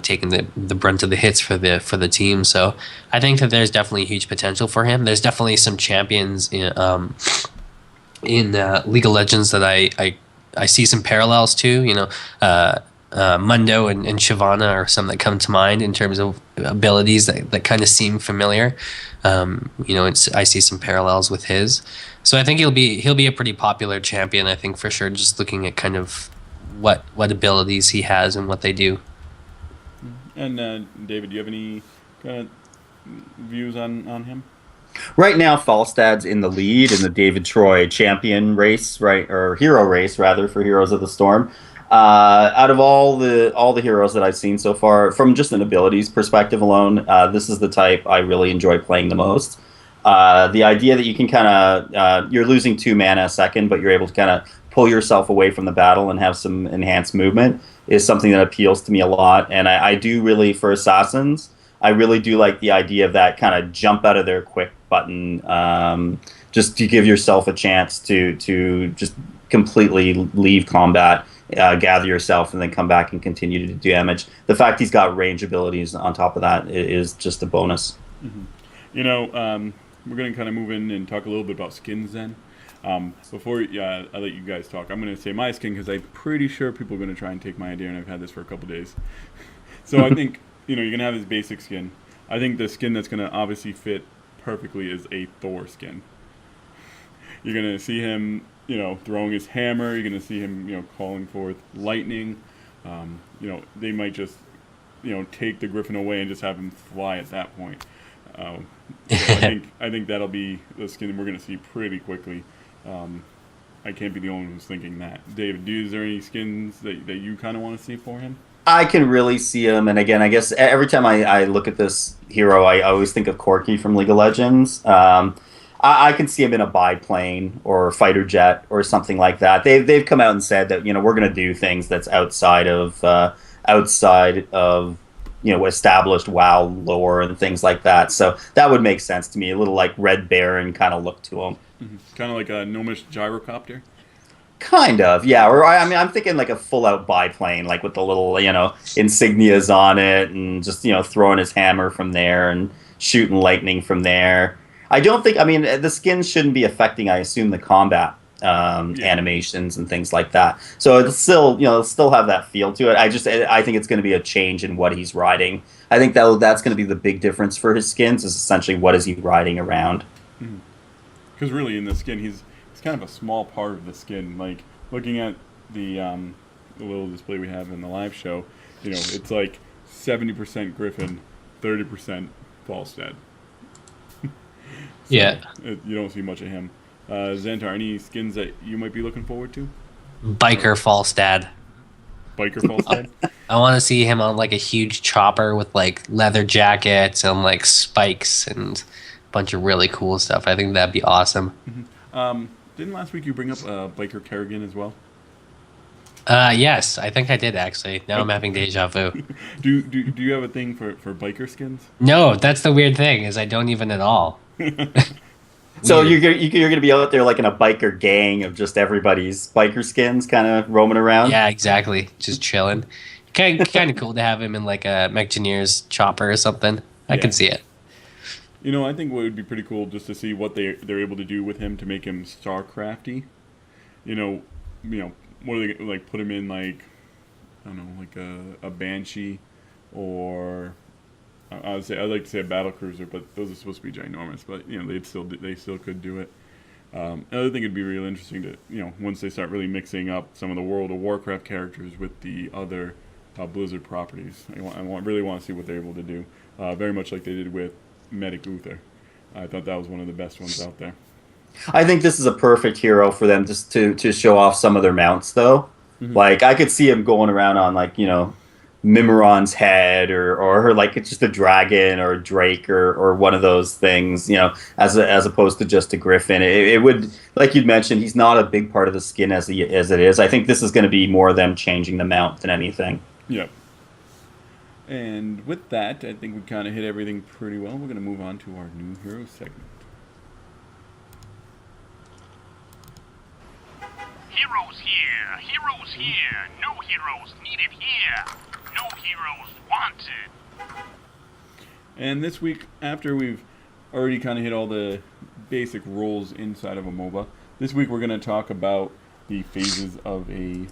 Speaker 2: taking the brunt of the hits for the team. So I think that there's definitely huge potential for him. There's definitely some champions in League of Legends that I see some parallels to. Mundo and Shyvana are some that come to mind in terms of abilities that kind of seem familiar. I see some parallels with his. So I think he'll be a pretty popular champion, I think, for sure, just looking at kind of what abilities he has and what they do.
Speaker 1: And David, do you have any kind of views on him?
Speaker 3: Right now, Falstad's in the lead in the David Troy champion race, right, or hero race rather, for Heroes of the Storm. Out of all the heroes that I've seen so far, from just an abilities perspective alone, this is the type I really enjoy playing the most. The idea that you can kind of you're losing 2 mana a second, but you're able to kind of pull yourself away from the battle and have some enhanced movement is something that appeals to me a lot. And I do really, for assassins, I really do like the idea of that kind of jump out of there quick button, just to give yourself a chance to just completely leave combat, gather yourself, and then come back and continue to do damage. The fact he's got range abilities on top of that is just a bonus.
Speaker 1: Mm-hmm. We're going to kind of move in and talk a little bit about skins then. Before I let you guys talk, I'm going to say my skin because I'm pretty sure people are going to try and take my idea, and I've had this for a couple days. So I think, you're going to have his basic skin. I think the skin that's going to obviously fit perfectly is a Thor skin. You're going to see him, throwing his hammer. You're going to see him, calling forth lightning. They might just, take the Griffin away and just have him fly at that point. So I think that'll be the skin we're going to see pretty quickly. I can't be the only one who's thinking that. David, is there any skins that you kind of want to see for him?
Speaker 3: I can really see him, and again, I guess every time I look at this hero, I always think of Corki from League of Legends. I can see him in a biplane or fighter jet or something like that. They've come out and said that we're going to do things that's outside of established WoW lore and things like that. So that would make sense to me. A little like Red Baron kind of look to him.
Speaker 1: Mm-hmm. Kind of like a gnomish gyrocopter.
Speaker 3: Kind of, yeah. Or I'm thinking like a full-out biplane, like with the little insignias on it, and just throwing his hammer from there and shooting lightning from there. I don't think. The skins shouldn't be affecting, I assume, the combat animations and things like that. So it'll still have that feel to it. I think it's going to be a change in what he's riding. I think that's going to be the big difference for his skins, is essentially what is he riding around.
Speaker 1: Because really, in the skin, he's kind of a small part of the skin. Like looking at the the little display we have in the live show, it's like 70% Griffin, 30% Falstad.
Speaker 2: Yeah.
Speaker 1: You don't see much of him. Xantar, any skins that you might be looking forward to?
Speaker 2: Biker Falstad.
Speaker 1: Biker Falstad?
Speaker 2: I want to see him on like a huge chopper with like leather jackets and like spikes and a bunch of really cool stuff. I think that'd be awesome.
Speaker 1: Didn't last week you bring up Biker Kerrigan as well?
Speaker 2: Yes, I think I did actually. Now I'm having deja vu.
Speaker 1: Do you have a thing for biker skins?
Speaker 2: No, that's the weird thing is I don't even at all.
Speaker 3: So
Speaker 2: Weird.
Speaker 3: you're gonna be out there like in a biker gang of just everybody's biker skins, kind of roaming around.
Speaker 2: Yeah, exactly. Just chilling. Kind of cool to have him in like a Mechgineer's chopper or something. I can see it.
Speaker 1: I think what would be pretty cool just to see what they're able to do with him to make him StarCrafty. What are they like? Put him in like, I don't know, like a Banshee, or I'd like to say a battle cruiser, but those are supposed to be ginormous. But they still could do it. Another thing would be real interesting to once they start really mixing up some of the World of Warcraft characters with the other Blizzard properties. I really want to see what they're able to do. Very much like they did with Medic Uther. I thought that was one of the best ones out there.
Speaker 3: I think this is a perfect hero for them just to show off some of their mounts, though. Mm-hmm. Like, I could see him going around on, like, Mimiron's head or like it's just a dragon or a drake or one of those things, as opposed to just a griffin. It would, like you'd mentioned, he's not a big part of the skin as it is. I think this is going to be more them changing the mount than anything.
Speaker 1: Yep. And with that, I think we kind of hit everything pretty well. We're going to move on to our new hero segment.
Speaker 6: Heroes here, no heroes needed here, no heroes wanted.
Speaker 1: And this week, after we've already kind of hit all the basic roles inside of a MOBA, this week we're going to talk about the phases of a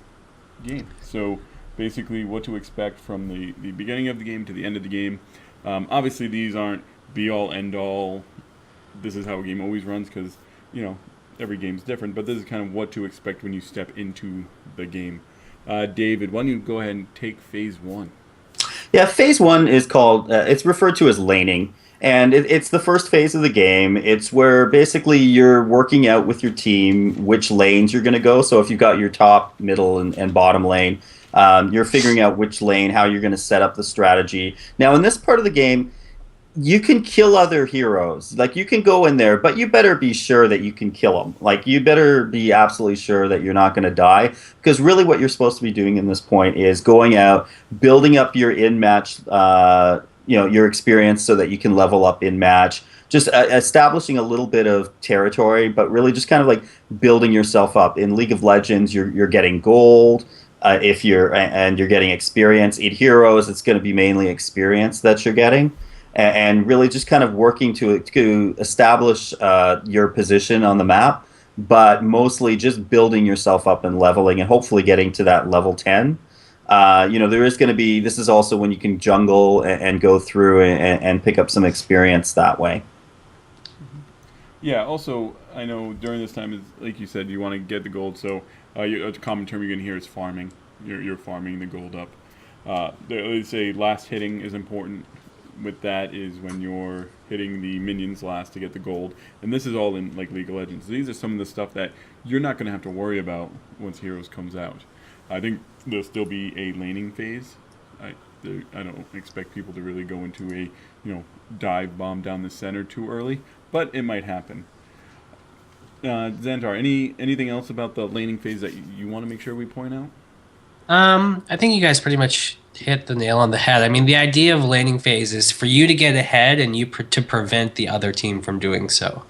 Speaker 1: game. So basically what to expect from the beginning of the game to the end of the game. Obviously these aren't be-all, end-all, this is how a game always runs, because, every game's different, but this is kind of what to expect when you step into the game. David, why don't you go ahead and take phase 1?
Speaker 3: Yeah, phase 1 is called, it's referred to as laning, and it's the first phase of the game. It's where basically you're working out with your team which lanes you're going to go. So if you've got your top, middle, and bottom lane, you're figuring out which lane, how you're going to set up the strategy. Now, in this part of the game, you can kill other heroes. Like, you can go in there, but you better be sure that you can kill them. Like, you better be absolutely sure that you're not going to die, because really what you're supposed to be doing in this point is going out, building up your in-match, your experience so that you can level up in-match, just establishing a little bit of territory, but really just kind of like building yourself up. In League of Legends, you're getting gold. If you're getting experience. In Heroes, it's going to be mainly experience that you're getting. And really just kind of working to establish your position on the map, but mostly just building yourself up and leveling and hopefully getting to that level 10. There is going to be, this is also when you can jungle and go through and pick up some experience that way.
Speaker 1: Yeah, also, I know during this time, like you said, you want to get the gold, so a common term you're going to hear is farming. You're farming the gold up. They say last hitting is important. With that is when you're hitting the minions last to get the gold, and this is all in like League of Legends. These are some of the stuff that you're not going to have to worry about once Heroes comes out. I think there'll still be a laning phase. I don't expect people to really go into a dive bomb down the center too early, but it might happen. Xantar, anything else about the laning phase that you want to make sure we point out?
Speaker 2: I think you guys pretty much hit the nail on the head. I mean, the idea of laning phase is for you to get ahead and to prevent the other team from doing so.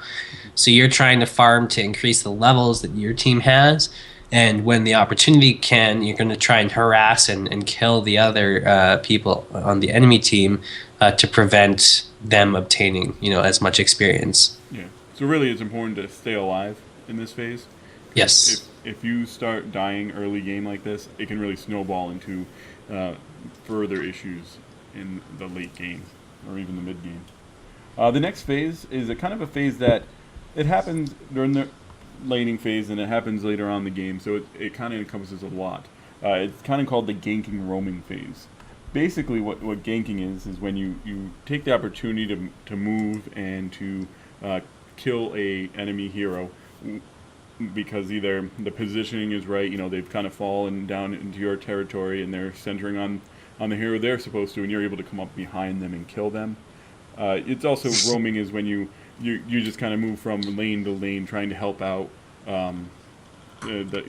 Speaker 2: So you're trying to farm to increase the levels that your team has, and when the opportunity you're going to try and harass and kill the other people on the enemy team to prevent them obtaining, as much experience.
Speaker 1: Yeah. So really, it's important to stay alive in this phase.
Speaker 2: Yes.
Speaker 1: If you start dying early game like this, it can really snowball into further issues in the late game or even the mid game. The next phase is a kind of a phase that it happens during the laning phase and it happens later on in the game, so it kind of encompasses a lot. It's kind of called the ganking roaming phase. Basically, what ganking is when you take the opportunity to move and to kill a enemy hero because either the positioning is right, they've kind of fallen down into your territory and they're centering on the hero they're supposed to, and you're able to come up behind them and kill them. It's also roaming is when you just kind of move from lane to lane trying to help out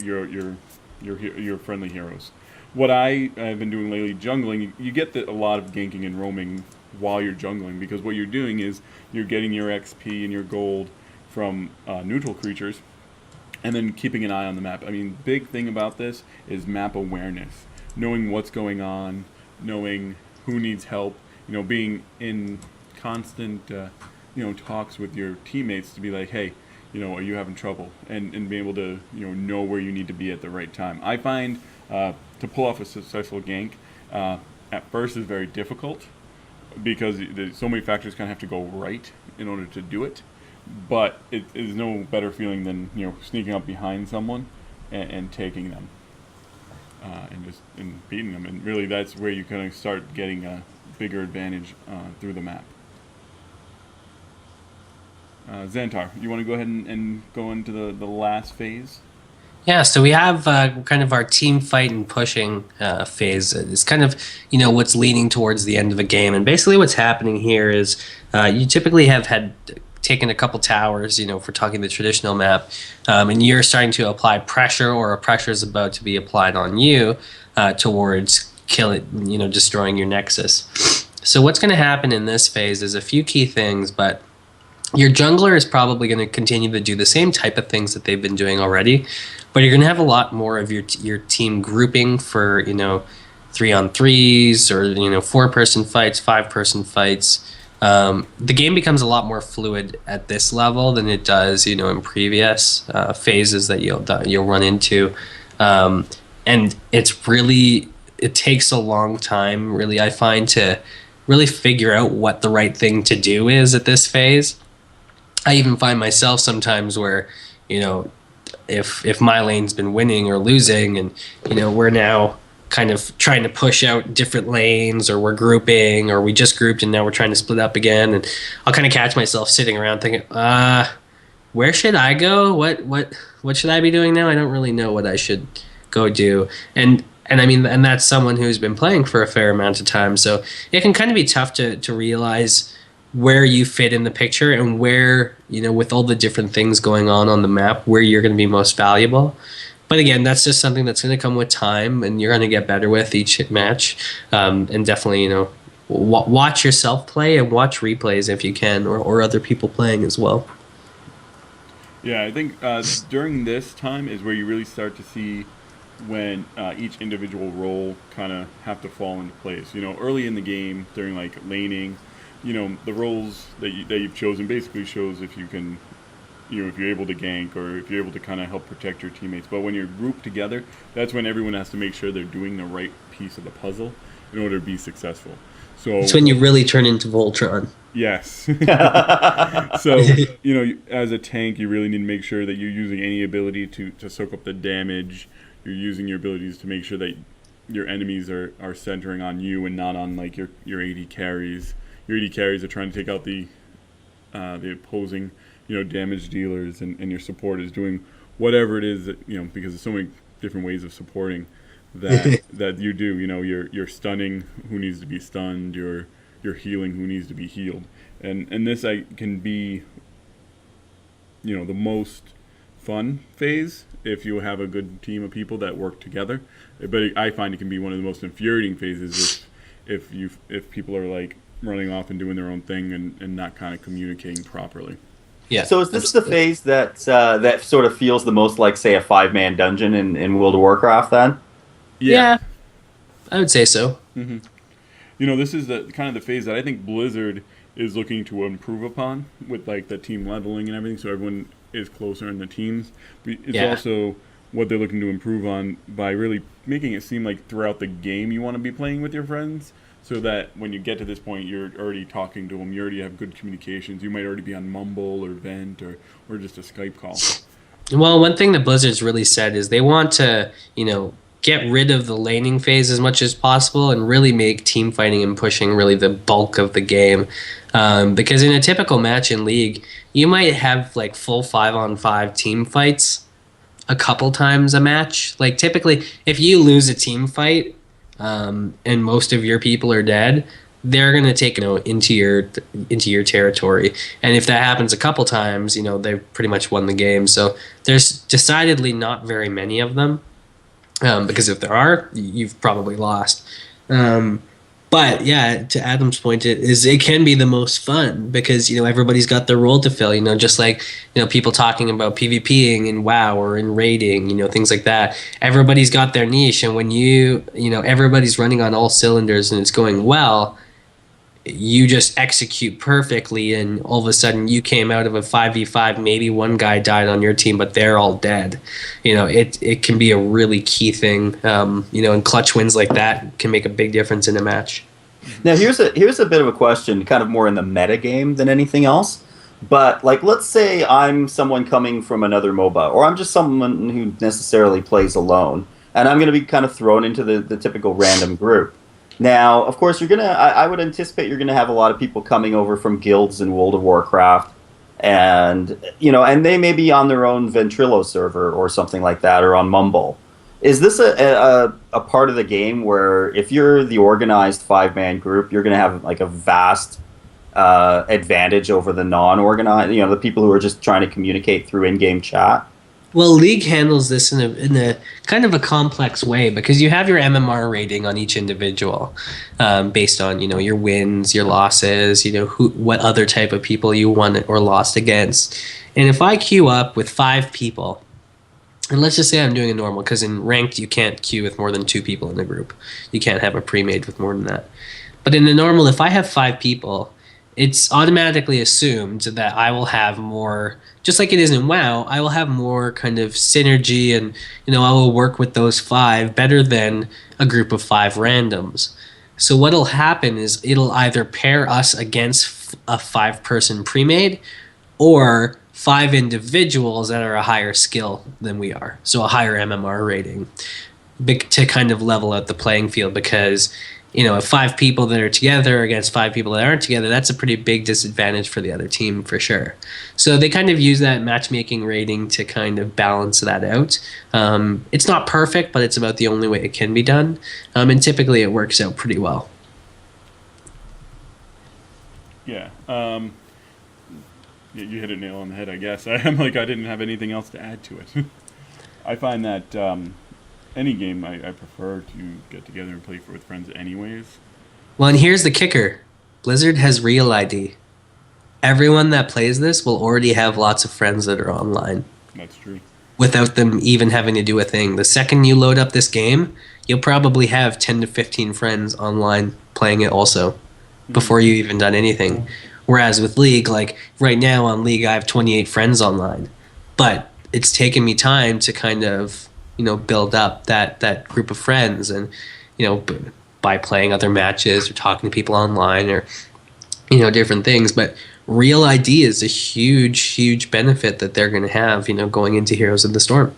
Speaker 1: your friendly heroes. What I have been doing lately, jungling, you get a lot of ganking and roaming while you're jungling, because what you're doing is you're getting your XP and your gold from neutral creatures, and then keeping an eye on the map. I mean, big thing about this is map awareness, knowing what's going on, knowing who needs help, being in constant talks with your teammates to be like, hey, are you having trouble, and be able to know where you need to be at the right time. I find to pull off a successful gank at first is very difficult, because so many factors kind of have to go right in order to do it. But it is no better feeling than sneaking up behind someone and taking them and beating them. And really, that's where you kind of start getting a bigger advantage through the map. Xantar, you want to go ahead and go into the last phase?
Speaker 2: Yeah, so we have kind of our team fight and pushing phase. It's kind of, what's leading towards the end of a game. And basically what's happening here is you typically have taken a couple towers, if we're talking the traditional map, and you're starting to apply pressure, or a pressure is about to be applied on you towards destroying your Nexus. So what's going to happen in this phase is a few key things, but your jungler is probably going to continue to do the same type of things that they've been doing already, but you're going to have a lot more of your team grouping for 3-on-3s, or 4-person fights, 5-person fights. The game becomes a lot more fluid at this level than it does in previous phases that you'll run into, and it takes a long time, really, I find, to really figure out what the right thing to do is at this phase. I even find myself sometimes where, if my lane's been winning or losing, and, we're now kind of trying to push out different lanes, or we're grouping, or we just grouped and now we're trying to split up again, and I'll kind of catch myself sitting around thinking, where should I go? What should I be doing now? I don't really know what I should go do. And I mean, and that's someone who's been playing for a fair amount of time, so it can kind of be tough to realize where you fit in the picture, and where, with all the different things going on the map, where you're going to be most valuable. But again, that's just something that's going to come with time, and you're going to get better with each match. And definitely, watch yourself play, and watch replays if you can, or other people playing as well.
Speaker 1: Yeah, I think during this time is where you really start to see when each individual role kind of have to fall into place. Early in the game, during like laning, the roles that you've chosen basically shows if you can, if you're able to gank, or if you're able to kind of help protect your teammates. But when you're grouped together, that's when everyone has to make sure they're doing the right piece of the puzzle in order to be successful. So
Speaker 2: it's when you really turn into Voltron.
Speaker 1: Yes. So, as a tank, you really need to make sure that you're using any ability to soak up the damage. You're using your abilities to make sure that your enemies are centering on you and not on like your AD carries. Your AD carries are trying to take out the opposing, damage dealers, and your support is doing whatever it is that, because there's so many different ways of supporting that you do. You're stunning who needs to be stunned. You're healing who needs to be healed. And this can be, the most fun phase if you have a good team of people that work together. But I find it can be one of the most infuriating phases if people are like running off and doing their own thing and not kind of communicating properly.
Speaker 2: Yeah.
Speaker 3: So is this the phase that sort of feels the most like, say, a 5-man dungeon in World of Warcraft then?
Speaker 2: Yeah, I would say so.
Speaker 1: Mm-hmm. This is the kind of the phase that I think Blizzard is looking to improve upon with like the team leveling and everything, so everyone is closer in the teams. It's also what they're looking to improve on by really making it seem like throughout the game you want to be playing with your friends, so that when you get to this point, you're already talking to them, you already have good communications. You might already be on Mumble or Vent or just a Skype call.
Speaker 2: Well, one thing that Blizzard's really said is they want to, get rid of the laning phase as much as possible and really make team fighting and pushing really the bulk of the game. Because in a typical match in League, you might have like full 5-on-5 team fights a couple times a match. Like typically, if you lose a team fight and most of your people are dead, they're gonna take into your territory, and if that happens a couple times, they've pretty much won the game. So there's decidedly not very many of them, because if there are, you've probably lost. But yeah, to Adam's point, it can be the most fun because everybody's got their role to fill. Just like people talking about PvPing in WoW or in raiding, things like that. Everybody's got their niche, and when everybody's running on all cylinders and it's going well, you just execute perfectly, and all of a sudden you came out of a 5v5, maybe one guy died on your team, but they're all dead. It can be a really key thing, and clutch wins like that can make a big difference in a match.
Speaker 3: Now here's a bit of a question, kind of more in the meta game than anything else. But like, let's say I'm someone coming from another MOBA, or I'm just someone who necessarily plays alone, and I'm going to be kind of thrown into the typical random group. Now, of course, I would anticipate you're gonna have a lot of people coming over from guilds in World of Warcraft, and and they may be on their own Ventrilo server or something like that, or on Mumble. Is this a part of the game where if you're the organized 5-man group, you're gonna have like a vast advantage over the non-organized, the people who are just trying to communicate through in-game chat?
Speaker 2: Well, League handles this in a kind of a complex way because you have your MMR rating on each individual, based on your wins, your losses, what other type of people you won or lost against. And if I queue up with 5 people, and let's just say I'm doing a normal, because in ranked you can't queue with more than 2 people in a group. You can't have a pre-made with more than that. But in the normal, if I have 5 people, it's automatically assumed that I will have more. Just like it is in WoW, I will have more kind of synergy, and I will work with those 5 better than a group of 5 randoms. So what'll happen is it'll either pair us against a 5-person pre-made, or 5 individuals that are a higher skill than we are, so a higher MMR rating, to kind of level out the playing field. Because if 5 people that are together against 5 people that aren't together, that's a pretty big disadvantage for the other team for sure. So they kind of use that matchmaking rating to kind of balance that out. It's not perfect, but it's about the only way it can be done. And typically it works out pretty well.
Speaker 1: Yeah. You hit a nail on the head, I guess. I didn't have anything else to add to it. I find that any game I prefer to get together and play with friends anyways.
Speaker 2: Well, and here's the kicker. Blizzard has real ID. Everyone that plays this will already have lots of friends that are online.
Speaker 1: That's true.
Speaker 2: Without them even having to do a thing. The second you load up this game, you'll probably have 10 to 15 friends online playing it also before you've even done anything. Whereas with League, like right now on League, I have 28 friends online. But it's taken me time to kind of build up that group of friends, and by playing other matches or talking to people online or different things. But real ID is a huge benefit that they're going to have going into Heroes of the Storm.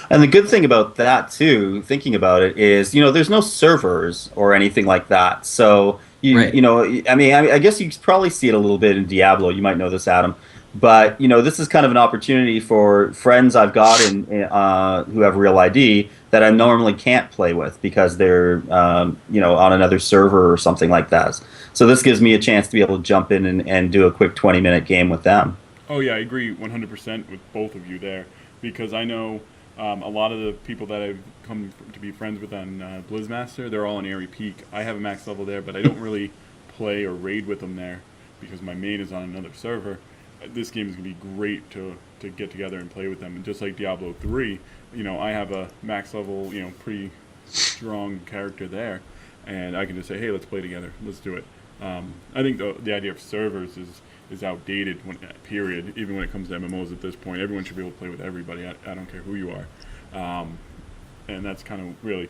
Speaker 3: And the good thing about that too, thinking about it, is there's no servers or anything like that. So
Speaker 2: Right.
Speaker 3: I guess you probably see it a little bit in Diablo. You might know this, Adam. But this is kind of an opportunity for friends I've got who have real ID that I normally can't play with because they're on another server or something like that. So this gives me a chance to be able to jump in and do a quick 20-minute game with them.
Speaker 1: Oh yeah, I agree 100% with both of you there, because I know a lot of the people that I've come to be friends with on Blizzmaster, they're all in Airy Peak. I have a max level there, but I don't really play or raid with them there because my main is on another server. This game is going to be great to get together and play with them. And just like Diablo 3, I have a max level, pretty strong character there, and I can just say, hey, let's play together. Let's do it. I think the idea of servers is outdated, period, even when it comes to MMOs at this point. Everyone should be able to play with everybody. I don't care who you are. And that's kind of really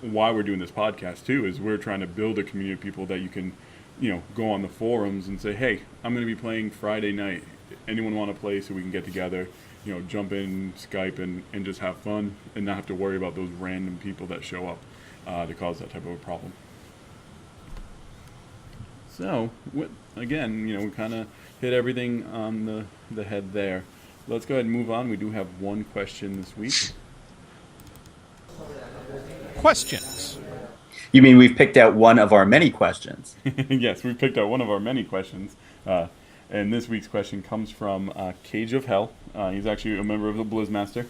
Speaker 1: why we're doing this podcast, too, is we're trying to build a community of people that you can go on the forums and say, hey, I'm going to be playing Friday night. Anyone want to play so we can get together, jump in, Skype, and just have fun and not have to worry about those random people that show up to cause that type of a problem. So, again, we kind of hit everything on the head there. Let's go ahead and move on. We do have one question this week.
Speaker 7: Questions.
Speaker 3: You mean we've picked out one of our many questions?
Speaker 1: Yes, we've picked out one of our many questions. And this week's question comes from Cage of Hell. He's actually a member of the Blizzmaster.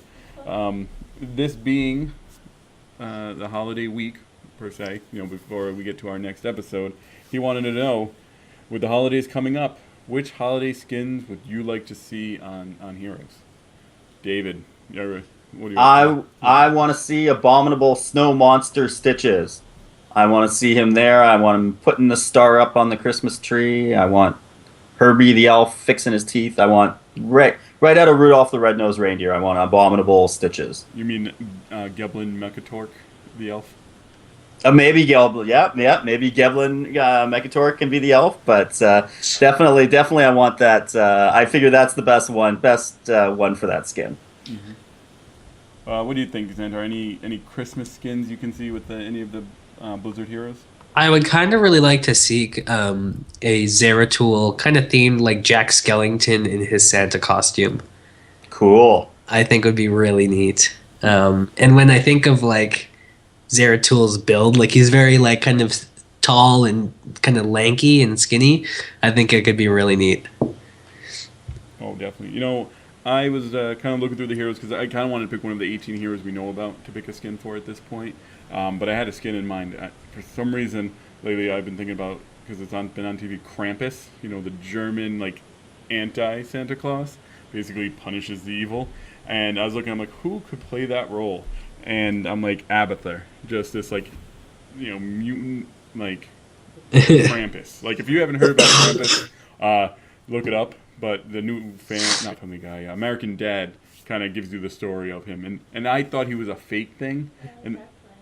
Speaker 1: This being the holiday week, per se, before we get to our next episode, he wanted to know, with the holidays coming up, which holiday skins would you like to see on Heroes? David, what do you
Speaker 3: I want to see Abominable Snow Monster Stitches. I want to see him there. I want him putting the star up on the Christmas tree. I want Herbie the elf fixing his teeth. I want right out of Rudolph the Red-Nosed Reindeer. I want Abominable Stitches.
Speaker 1: You mean Geblin Mechatork, the elf?
Speaker 3: Maybe Geblin. Yeah. Maybe Geblin Mechatork can be the elf, but definitely, I want that. I figure that's the best one for that skin.
Speaker 1: Mm-hmm. What do you think, Xandar? Any Christmas skins you can see with any of the Blizzard heroes?
Speaker 2: I would kind of really like to see a Zeratul kind of themed like Jack Skellington in his Santa costume.
Speaker 3: Cool.
Speaker 2: I think would be really neat. And when I think of like Zeratul's build, like he's very like kind of tall and kind of lanky and skinny. I think it could be really neat.
Speaker 1: Oh, definitely. I was kind of looking through the heroes because I kind of wanted to pick one of the 18 heroes we know about to pick a skin for at this point. But I had a skin in mind. For some reason, lately I've been thinking about, because it's been on TV, Krampus, the German, like, anti-Santa Claus, basically punishes the evil. And I was looking, I'm like, who could play that role? And I'm like, Abathur. Just this, like, mutant, like, Krampus. Like, if you haven't heard about Krampus, look it up. But the new not Family Guy, American Dad kind of gives you the story of him. And I thought he was a fake thing.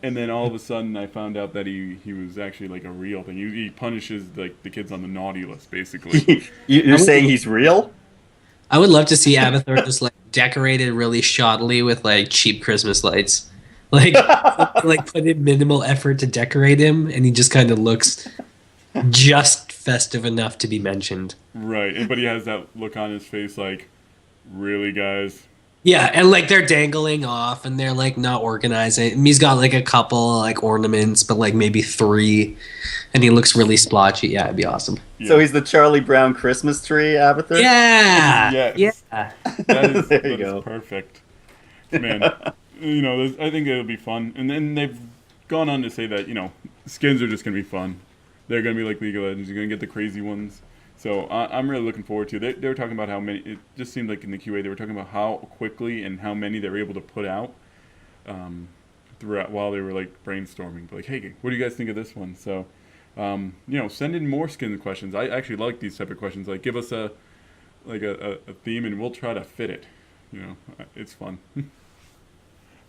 Speaker 1: And then all of a sudden I found out that he was actually like a real thing. He punishes like the kids on the naughty list, basically.
Speaker 3: You're saying he's real?
Speaker 2: I would love to see Abathur just like decorated really shoddily with like cheap Christmas lights. Like put in minimal effort to decorate him, and he just kind of looks just festive enough to be mentioned.
Speaker 1: Right, but he has that look on his face like, really, guys?
Speaker 2: Yeah, and like they're dangling off and they're like not organizing. And he's got like a couple like ornaments, but like maybe 3, and he looks really splotchy. Yeah, it'd be awesome.
Speaker 1: Yeah.
Speaker 3: So he's the Charlie Brown Christmas tree, Abathur?
Speaker 2: Yeah.
Speaker 1: Yes.
Speaker 2: Yeah.
Speaker 1: That
Speaker 3: you go.
Speaker 1: is perfect. Man, I think it'll be fun. And then they've gone on to say that, skins are just going to be fun. They're going to be like League of Legends. You're going to get the crazy ones. So I'm really looking forward to it. They were talking about how many, it just seemed like in the QA, they were talking about how quickly and how many they were able to put out throughout while they were like brainstorming. Like, hey, what do you guys think of this one? So, send in more skin questions. I actually like these type of questions. Like, give us a theme and we'll try to fit it. It's fun.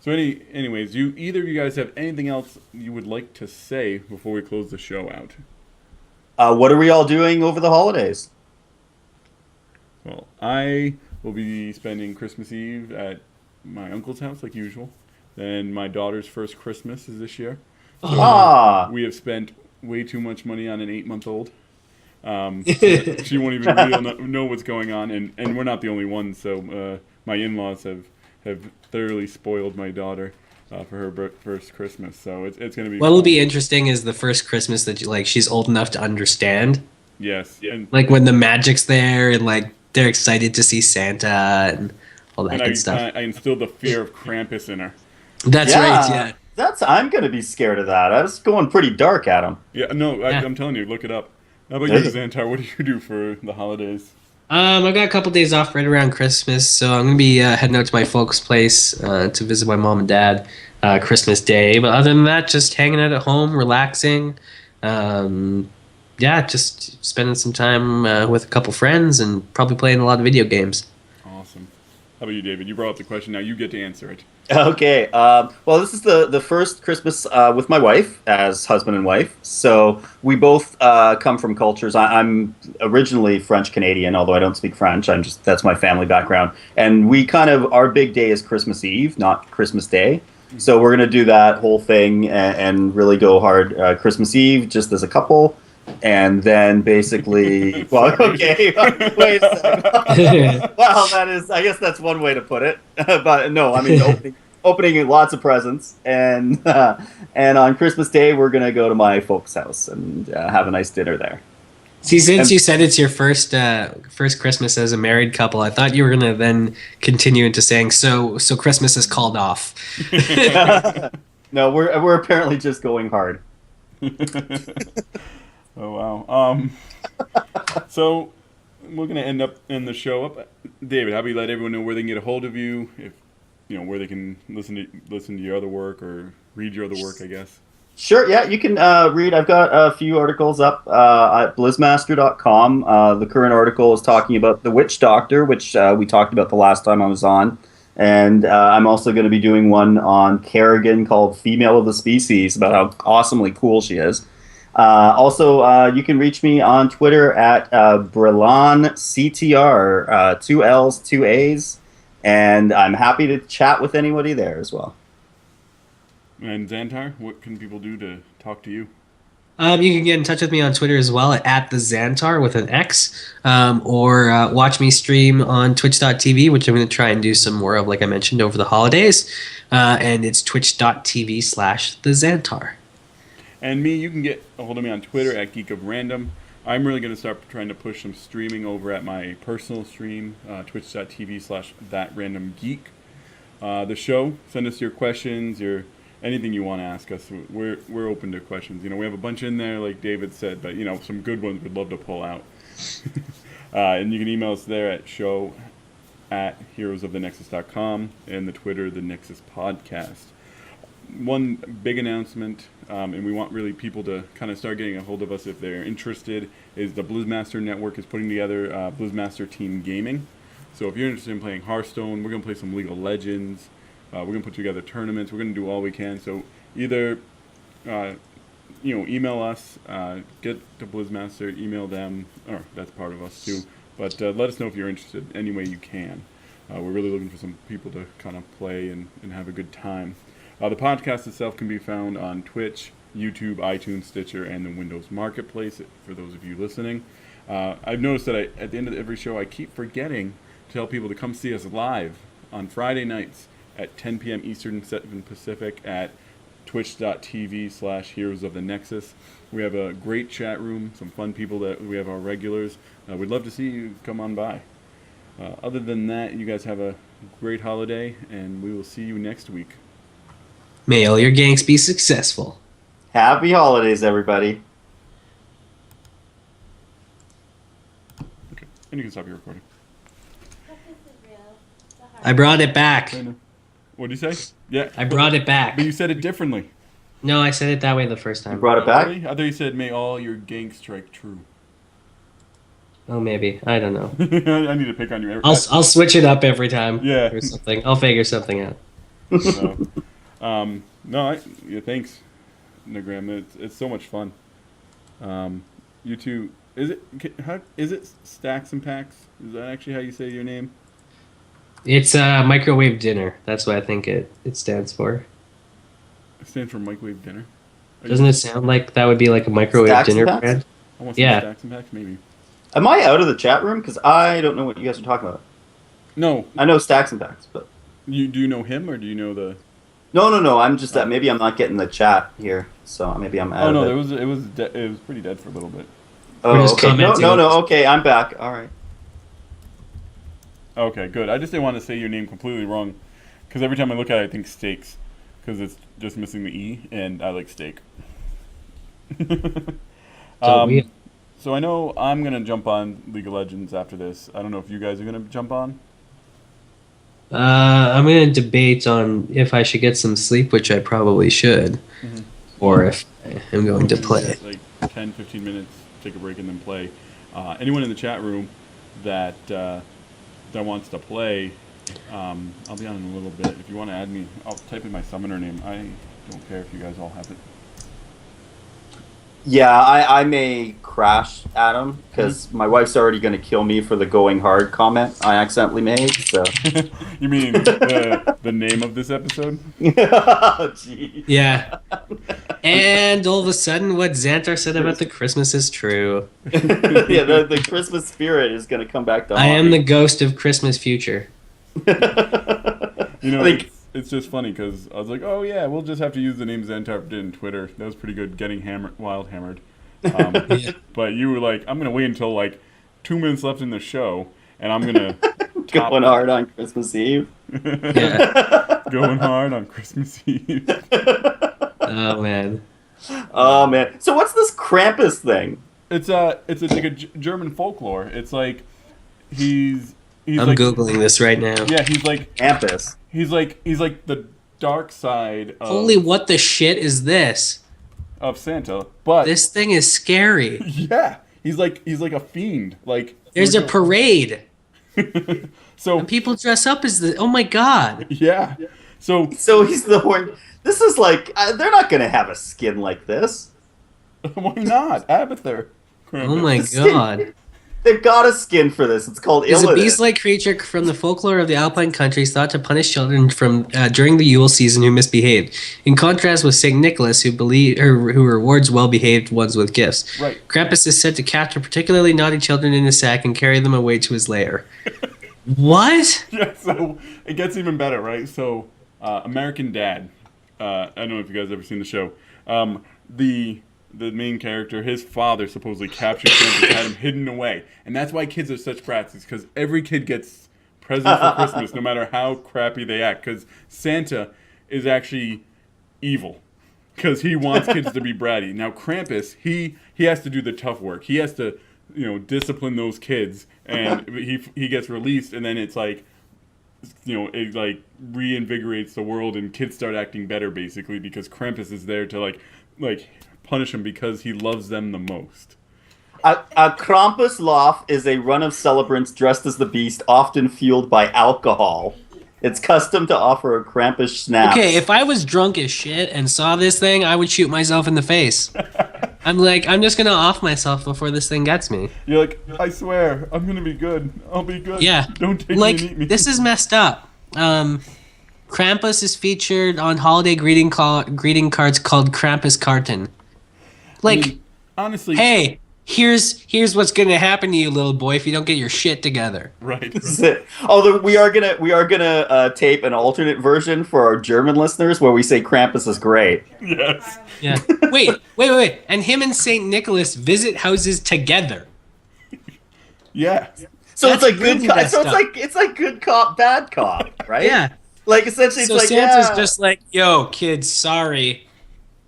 Speaker 1: So anyways, either of you guys have anything else you would like to say before we close the show out?
Speaker 3: What are we all doing over the holidays?
Speaker 1: Well, I will be spending Christmas Eve at my uncle's house like usual. Then my daughter's first Christmas is this year. So we have spent way too much money on an 8-month-old. So she won't even really know what's going on, and we're not the only ones. So my in-laws have thoroughly spoiled my daughter for her first Christmas. So it's going to be.
Speaker 2: What'll be interesting is the first Christmas that she's old enough to understand.
Speaker 1: Yes, and
Speaker 2: like when the magic's there and like they're excited to see Santa and all that good stuff.
Speaker 1: I instilled the fear of Krampus in her.
Speaker 2: That's right. Yeah.
Speaker 3: I'm going to be scared of that. I was going pretty dark at him.
Speaker 1: Yeah. No, I'm telling you, look it up. How about you, Xantar? What do you do for the holidays?
Speaker 2: I got a couple days off right around Christmas, so I'm gonna be heading out to my folks' place to visit my mom and dad Christmas Day. But other than that, just hanging out at home, relaxing. Just spending some time with a couple friends and probably playing a lot of video games.
Speaker 1: Awesome. How about you, David? You brought up the question. Now you get to answer it.
Speaker 3: Okay. Well, this is the first Christmas with my wife as husband and wife. So we both come from cultures. I'm originally French Canadian, although I don't speak French. That's my family background. And we our big day is Christmas Eve, not Christmas Day. So we're gonna do that whole thing and really go hard Christmas Eve just as a couple. And then basically, well, okay, wait a second. Well, I guess that's one way to put it. But no, I mean, opening lots of presents, and on Christmas Day, we're gonna go to my folks' house and have a nice dinner there.
Speaker 2: See, since you said it's your first Christmas as a married couple, I thought you were gonna then continue into saying so Christmas is called off.
Speaker 3: No, we're apparently just going hard.
Speaker 1: Oh wow. So we're gonna end up in the show up. David, how about you let everyone know where they can get a hold of you, if where they can listen to your other work or read your other work, I guess.
Speaker 3: Sure, yeah, you can read. I've got a few articles up at blizzmaster.com. The current article is talking about the Witch Doctor, which we talked about the last time I was on. And I'm also going to be doing one on Kerrigan called Female of the Species, about how awesomely cool she is. Also, you can reach me on Twitter at BrelanCTR, 2 L's, 2 A's, and I'm happy to chat with anybody there as well.
Speaker 1: And Xantar, what can people do to talk to you?
Speaker 2: You can get in touch with me on Twitter as well at the Xantar with an X, or watch me stream on twitch.tv, which I'm going to try and do some more of, like I mentioned, over the holidays. And it's twitch.tv/the Xantar.
Speaker 1: And me, you can get a hold of me on Twitter at Geek of Random. I'm really going to start trying to push some streaming over at my personal stream, twitch.tv/thatrandomgeek. The show, send us your questions, anything you want to ask us. We're open to questions. We have a bunch in there, like David said, but some good ones we'd love to pull out. And you can email us there at show@heroesofthenexus.com and the Twitter, the Nexus Podcast. One big announcement, and we want really people to kind of start getting a hold of us if they're interested, is the Blizzmaster Network is putting together Blizzmaster Team Gaming. So if you're interested in playing Hearthstone, we're going to play some League of Legends. We're going to put together tournaments. We're going to do all we can. So either, email us, get to Blizzmaster, email them, or that's part of us too. But let us know if you're interested any way you can. We're really looking for some people to kind of play and have a good time. The podcast itself can be found on Twitch, YouTube, iTunes, Stitcher, and the Windows Marketplace, for those of you listening. I've noticed that at the end of every show, I keep forgetting to tell people to come see us live on Friday nights at 10 p.m. Eastern, 7 Pacific at twitch.tv/Heroes of the Nexus. We have a great chat room, some fun people that we have our regulars. We'd love to see you come on by. Other than that, you guys have a great holiday, and we will see you next week.
Speaker 2: May all your gangs be successful.
Speaker 3: Happy holidays, everybody.
Speaker 1: Okay, and you can stop your recording.
Speaker 2: I brought it back.
Speaker 1: What did you say? Yeah.
Speaker 2: I brought it back.
Speaker 1: But you said it differently.
Speaker 2: No, I said it that way the first time.
Speaker 3: You brought it back?
Speaker 1: Really? I thought you said, may all your gangs strike true.
Speaker 2: Oh, maybe. I don't know.
Speaker 1: I need to pick on you.
Speaker 2: I'll switch it up every time.
Speaker 1: Yeah.
Speaker 2: Or something. I'll figure something out.
Speaker 1: So, thanks, Nagram. It's so much fun. You two, is it Stacks and Packs? Is that actually how you say your name?
Speaker 2: It's microwave dinner. That's what I think it stands for.
Speaker 1: It stands for microwave dinner.
Speaker 2: Doesn't it sound like that would be like a microwave
Speaker 3: Stacks
Speaker 2: dinner
Speaker 3: and Packs?
Speaker 2: brand?
Speaker 1: I want some
Speaker 2: Yeah.
Speaker 1: Stacks and Packs, maybe.
Speaker 3: Am I out of the chat room? Because I don't know what you guys are talking about.
Speaker 1: No.
Speaker 3: I know Stacks and Packs, but...
Speaker 1: Do you know him, or do you know the...
Speaker 3: No. I'm just that maybe I'm not getting the chat here, so maybe I'm out of it.
Speaker 1: it was pretty dead for a little bit.
Speaker 3: Oh,
Speaker 2: We're just
Speaker 3: okay.
Speaker 2: commenting.
Speaker 3: No. Okay, I'm back. All right.
Speaker 1: Okay, good. I just didn't want to say your name completely wrong, because every time I look at it, I think steaks, because it's just missing the E, and I like steak. So I know I'm going to jump on League of Legends after this. I don't know if you guys are going to jump on.
Speaker 2: I'm going to debate on if I should get some sleep, which I probably should, or if I'm going to play.
Speaker 1: Like 10, 15 minutes, take a break, and then play. Anyone in the chat room that wants to play, I'll be on in a little bit. If you want to add me, I'll type in my summoner name. I don't care if you guys all have it.
Speaker 3: Yeah, I may crash, Adam, because my wife's already going to kill me for the going hard comment I accidentally made. So
Speaker 1: You mean the name of this episode?
Speaker 3: Oh, geez.
Speaker 2: Yeah. And all of a sudden, what Xantar said about the Christmas is true.
Speaker 3: Yeah, the Christmas spirit is going to come back to
Speaker 2: I
Speaker 3: haunt
Speaker 2: am
Speaker 3: me.
Speaker 2: the ghost of Christmas future.
Speaker 1: You know,
Speaker 3: I think-
Speaker 1: it's just funny because I was like, oh yeah, we'll just have to use the name Xantarp did in Twitter. That was pretty good, getting wild hammered.
Speaker 2: Yeah.
Speaker 1: But you were like, I'm going to wait until like 2 minutes left in the show, and I'm going to
Speaker 3: Going hard on Christmas Eve.
Speaker 2: Yeah.
Speaker 1: going hard on Christmas Eve.
Speaker 2: Oh, man.
Speaker 3: Oh, man. So what's this Krampus thing?
Speaker 1: It's like a German folklore. It's like he's
Speaker 2: I'm
Speaker 1: like,
Speaker 2: Googling this right now.
Speaker 1: yeah, he's like
Speaker 3: Krampus.
Speaker 1: he's like the dark side of,
Speaker 2: Holy, what the shit is this?
Speaker 1: of Santa. But
Speaker 2: This thing is scary.
Speaker 1: yeah, he's like a fiend. Like
Speaker 2: There's a parade.
Speaker 1: so
Speaker 2: And people dress up as the. Oh my god.
Speaker 1: yeah. So
Speaker 3: So he's the horn. This is like, they're not going to have a skin like this.
Speaker 1: why not? Abathur.
Speaker 2: Oh my
Speaker 3: Skin.
Speaker 2: god.
Speaker 3: They've got a skin for this. It's called
Speaker 2: Is a
Speaker 3: Illidan.
Speaker 2: beast-like creature from the folklore of the Alpine countries thought to punish children from during the Yule season who misbehaved. In contrast with Saint Nicholas, who rewards well-behaved ones with gifts.
Speaker 1: Right.
Speaker 2: Krampus is said to capture particularly naughty children in his sack and carry them away to his lair. What?
Speaker 1: Yeah, so it gets even better, right? So, American Dad. I don't know if you guys ever seen the show. The main character, his father supposedly captured Krampus, had him hidden away, and that's why kids are such brats. Is because every kid gets presents for Christmas, no matter how crappy they act. Because Santa is actually evil, because he wants kids to be bratty. Now Krampus, he has to do the tough work. He has to, discipline those kids, and he gets released, and then it's like, it like reinvigorates the world, and kids start acting better basically because Krampus is there to like punish them because he loves them the most.
Speaker 3: A Krampuslauf is a run of celebrants dressed as the beast, often fueled by alcohol. It's custom to offer a Krampus schnapps.
Speaker 2: Okay, if I was drunk as shit and saw this thing, I would shoot myself in the face. I'm just gonna off myself before this thing gets me.
Speaker 1: You're like, I swear, I'm gonna be good. I'll be good.
Speaker 2: Yeah.
Speaker 1: Don't take me and eat me.
Speaker 2: This is messed up. Krampus is featured on holiday greeting cards called Krampus Karten.
Speaker 1: Honestly,
Speaker 2: Hey, here's what's gonna happen to you, little boy, if you don't get your shit together.
Speaker 1: right.
Speaker 3: This is it. Although we are gonna tape an alternate version for our German listeners where we say Krampus is great.
Speaker 1: Yes.
Speaker 2: Yeah. Wait. And him and Saint Nicholas visit houses together.
Speaker 1: Yeah.
Speaker 3: So
Speaker 2: That's
Speaker 3: it's like
Speaker 2: really
Speaker 3: good cop.
Speaker 2: messed
Speaker 3: So
Speaker 2: up.
Speaker 3: it's like good cop, bad cop, right?
Speaker 2: Yeah.
Speaker 3: Like essentially,
Speaker 2: So
Speaker 3: it's like
Speaker 2: Santa's
Speaker 3: yeah.
Speaker 2: just like, yo, kids, sorry,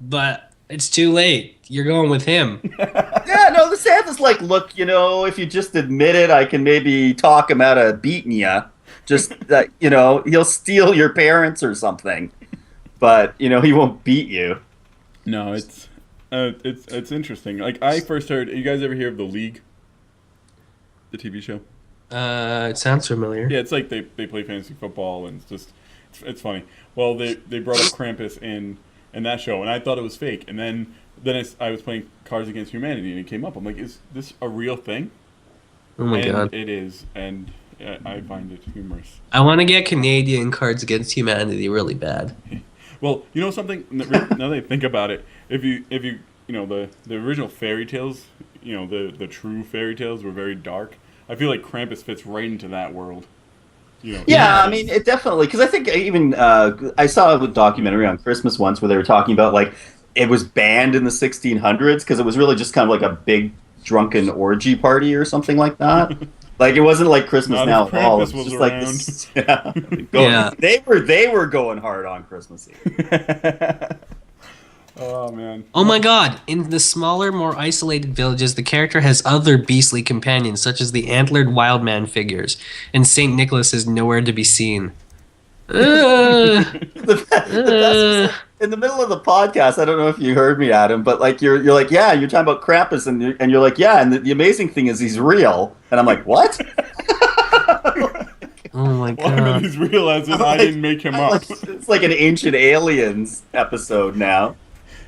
Speaker 2: but it's too late. You're going with him.
Speaker 3: Yeah, no, the Santa's like, look, if you just admit it, I can maybe talk him out of beating you. Just that, he'll steal your parents or something, but he won't beat you.
Speaker 1: No, it's interesting. Like I first heard. You guys ever hear of The League? The TV show.
Speaker 2: It sounds familiar.
Speaker 1: Yeah, it's like they play fantasy football, and it's funny. Well, they brought up Krampus in that show, and I thought it was fake. And then I was playing Cards Against Humanity, and it came up. I'm like, is this a real thing?
Speaker 2: Oh my
Speaker 1: And
Speaker 2: god.
Speaker 1: it is, and I find it humorous.
Speaker 2: I want to get Canadian Cards Against Humanity really bad.
Speaker 1: Well, you know something? Now that I think about it, if you the original fairy tales, the true fairy tales were very dark. I feel like Krampus fits right into that world.
Speaker 3: Yeah, I mean, it definitely, because I think even I saw a documentary on Christmas once where they were talking about like it was banned in the 1600s because it was really just kind of like a big drunken orgy party or something like that. Like it wasn't like Christmas
Speaker 1: Not
Speaker 3: now
Speaker 1: if
Speaker 3: at all.
Speaker 1: Krampus
Speaker 3: It was
Speaker 1: was
Speaker 3: just like
Speaker 1: around.
Speaker 3: this,
Speaker 2: Yeah.
Speaker 3: They were going hard on Christmas Eve.
Speaker 1: Oh man.
Speaker 2: Oh my god. In the smaller, more isolated villages, the character has other beastly companions, such as the antlered wild man figures, and Saint Nicholas is nowhere to be seen.
Speaker 3: The best is, in the middle of the podcast, I don't know if you heard me, Adam, but like you're like, yeah, you're talking about Krampus, and you're like, yeah, and the amazing thing is he's real, and I'm like, what?
Speaker 2: Oh my
Speaker 1: Well, I mean,
Speaker 2: god.
Speaker 1: he's realizing I didn't make him up.
Speaker 3: It's like an Ancient Aliens episode now.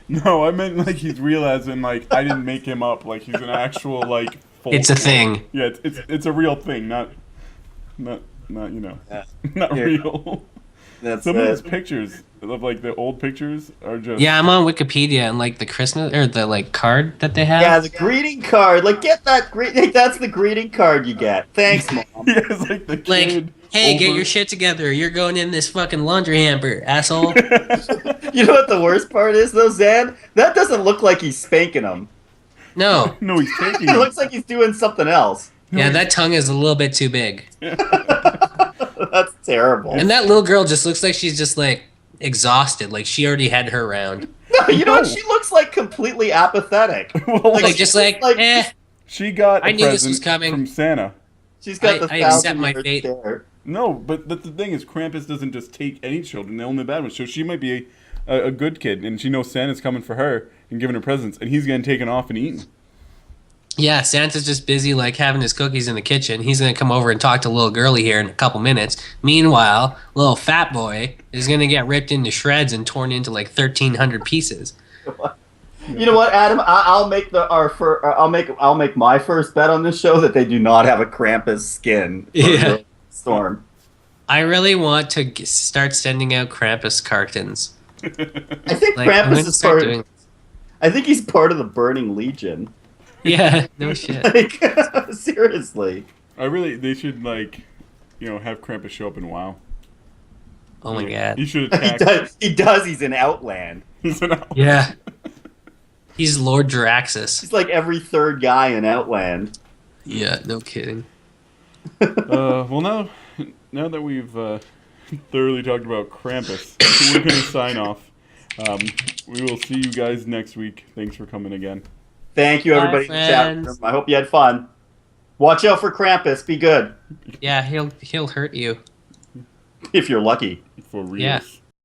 Speaker 1: No, I meant like he's realizing like I didn't make him up. Like he's an actual like.
Speaker 2: It's a thing.
Speaker 1: Yeah, it's a real thing, not you know,
Speaker 3: Yeah.
Speaker 1: not
Speaker 3: Yeah.
Speaker 1: real.
Speaker 3: That's
Speaker 1: Some of his
Speaker 3: it.
Speaker 1: pictures of like the old pictures are just.
Speaker 2: Yeah, I'm on Wikipedia and like the Christmas or the like card that they have.
Speaker 3: Yeah, the greeting card. Like, get that that's the greeting card you get. Thanks, Mom.
Speaker 1: Yeah, it's like the
Speaker 2: Like,
Speaker 1: kid.
Speaker 2: hey, get
Speaker 1: over-
Speaker 2: your shit together. You're going in this fucking laundry hamper, asshole.
Speaker 3: You know what the worst part is, though, Zan? That doesn't look like he's spanking him.
Speaker 2: No.
Speaker 1: No, he's taking.
Speaker 3: It looks like he's doing something else.
Speaker 2: Yeah, that tongue is a little bit too big.
Speaker 3: That's terrible.
Speaker 2: And that little girl just looks like she's just like exhausted. Like she already had her round.
Speaker 3: No, you know what? She looks like completely apathetic.
Speaker 1: Well,
Speaker 2: Like just like,
Speaker 3: like-
Speaker 2: eh.
Speaker 1: she got
Speaker 2: I
Speaker 1: a
Speaker 2: knew this
Speaker 1: present
Speaker 2: was coming.
Speaker 1: from Santa.
Speaker 3: She's got the
Speaker 2: I accept
Speaker 3: 1,000
Speaker 2: my
Speaker 3: year
Speaker 2: fate.
Speaker 3: stare.
Speaker 1: No, but the thing is, Krampus doesn't just take any children; they only the bad ones. So she might be a good kid, and she knows Santa's coming for her and giving her presents, and he's getting taken off and eaten.
Speaker 2: Yeah, Santa's just busy like having his cookies in the kitchen. He's gonna come over and talk to little girly here in a couple minutes. Meanwhile, little fat boy is gonna get ripped into shreds and torn into like 1,300 pieces.
Speaker 3: You know what, Adam? I'll make I'll make my first bet on this show that they do not have a Krampus skin. For
Speaker 2: Yeah.
Speaker 3: Storm.
Speaker 2: I really want to start sending out Krampus cartons.
Speaker 3: I think
Speaker 2: Like, I'm
Speaker 3: Krampus
Speaker 2: gonna
Speaker 3: is
Speaker 2: start
Speaker 3: part.
Speaker 2: doing.
Speaker 3: I think he's part of the Burning Legion.
Speaker 2: Yeah, no shit.
Speaker 3: Like, seriously.
Speaker 1: They should like, have Krampus show up in WoW.
Speaker 2: Oh my
Speaker 1: He
Speaker 2: god.
Speaker 1: should
Speaker 3: He
Speaker 1: attack.
Speaker 3: does. He does. He's in Outland.
Speaker 1: He's an owl.
Speaker 2: Yeah. He's Lord Draxus.
Speaker 3: He's like every third guy in Outland.
Speaker 2: Yeah, no kidding.
Speaker 1: Well, now that we've thoroughly talked about Krampus, we're going to sign off. We will see you guys next week. Thanks for coming again.
Speaker 3: Thank you, everybody in the chat
Speaker 2: friends.
Speaker 3: room. I hope you had fun. Watch out for Krampus. Be good
Speaker 2: Yeah, he'll hurt you.
Speaker 3: if you're lucky.
Speaker 1: For reals.
Speaker 2: Yeah.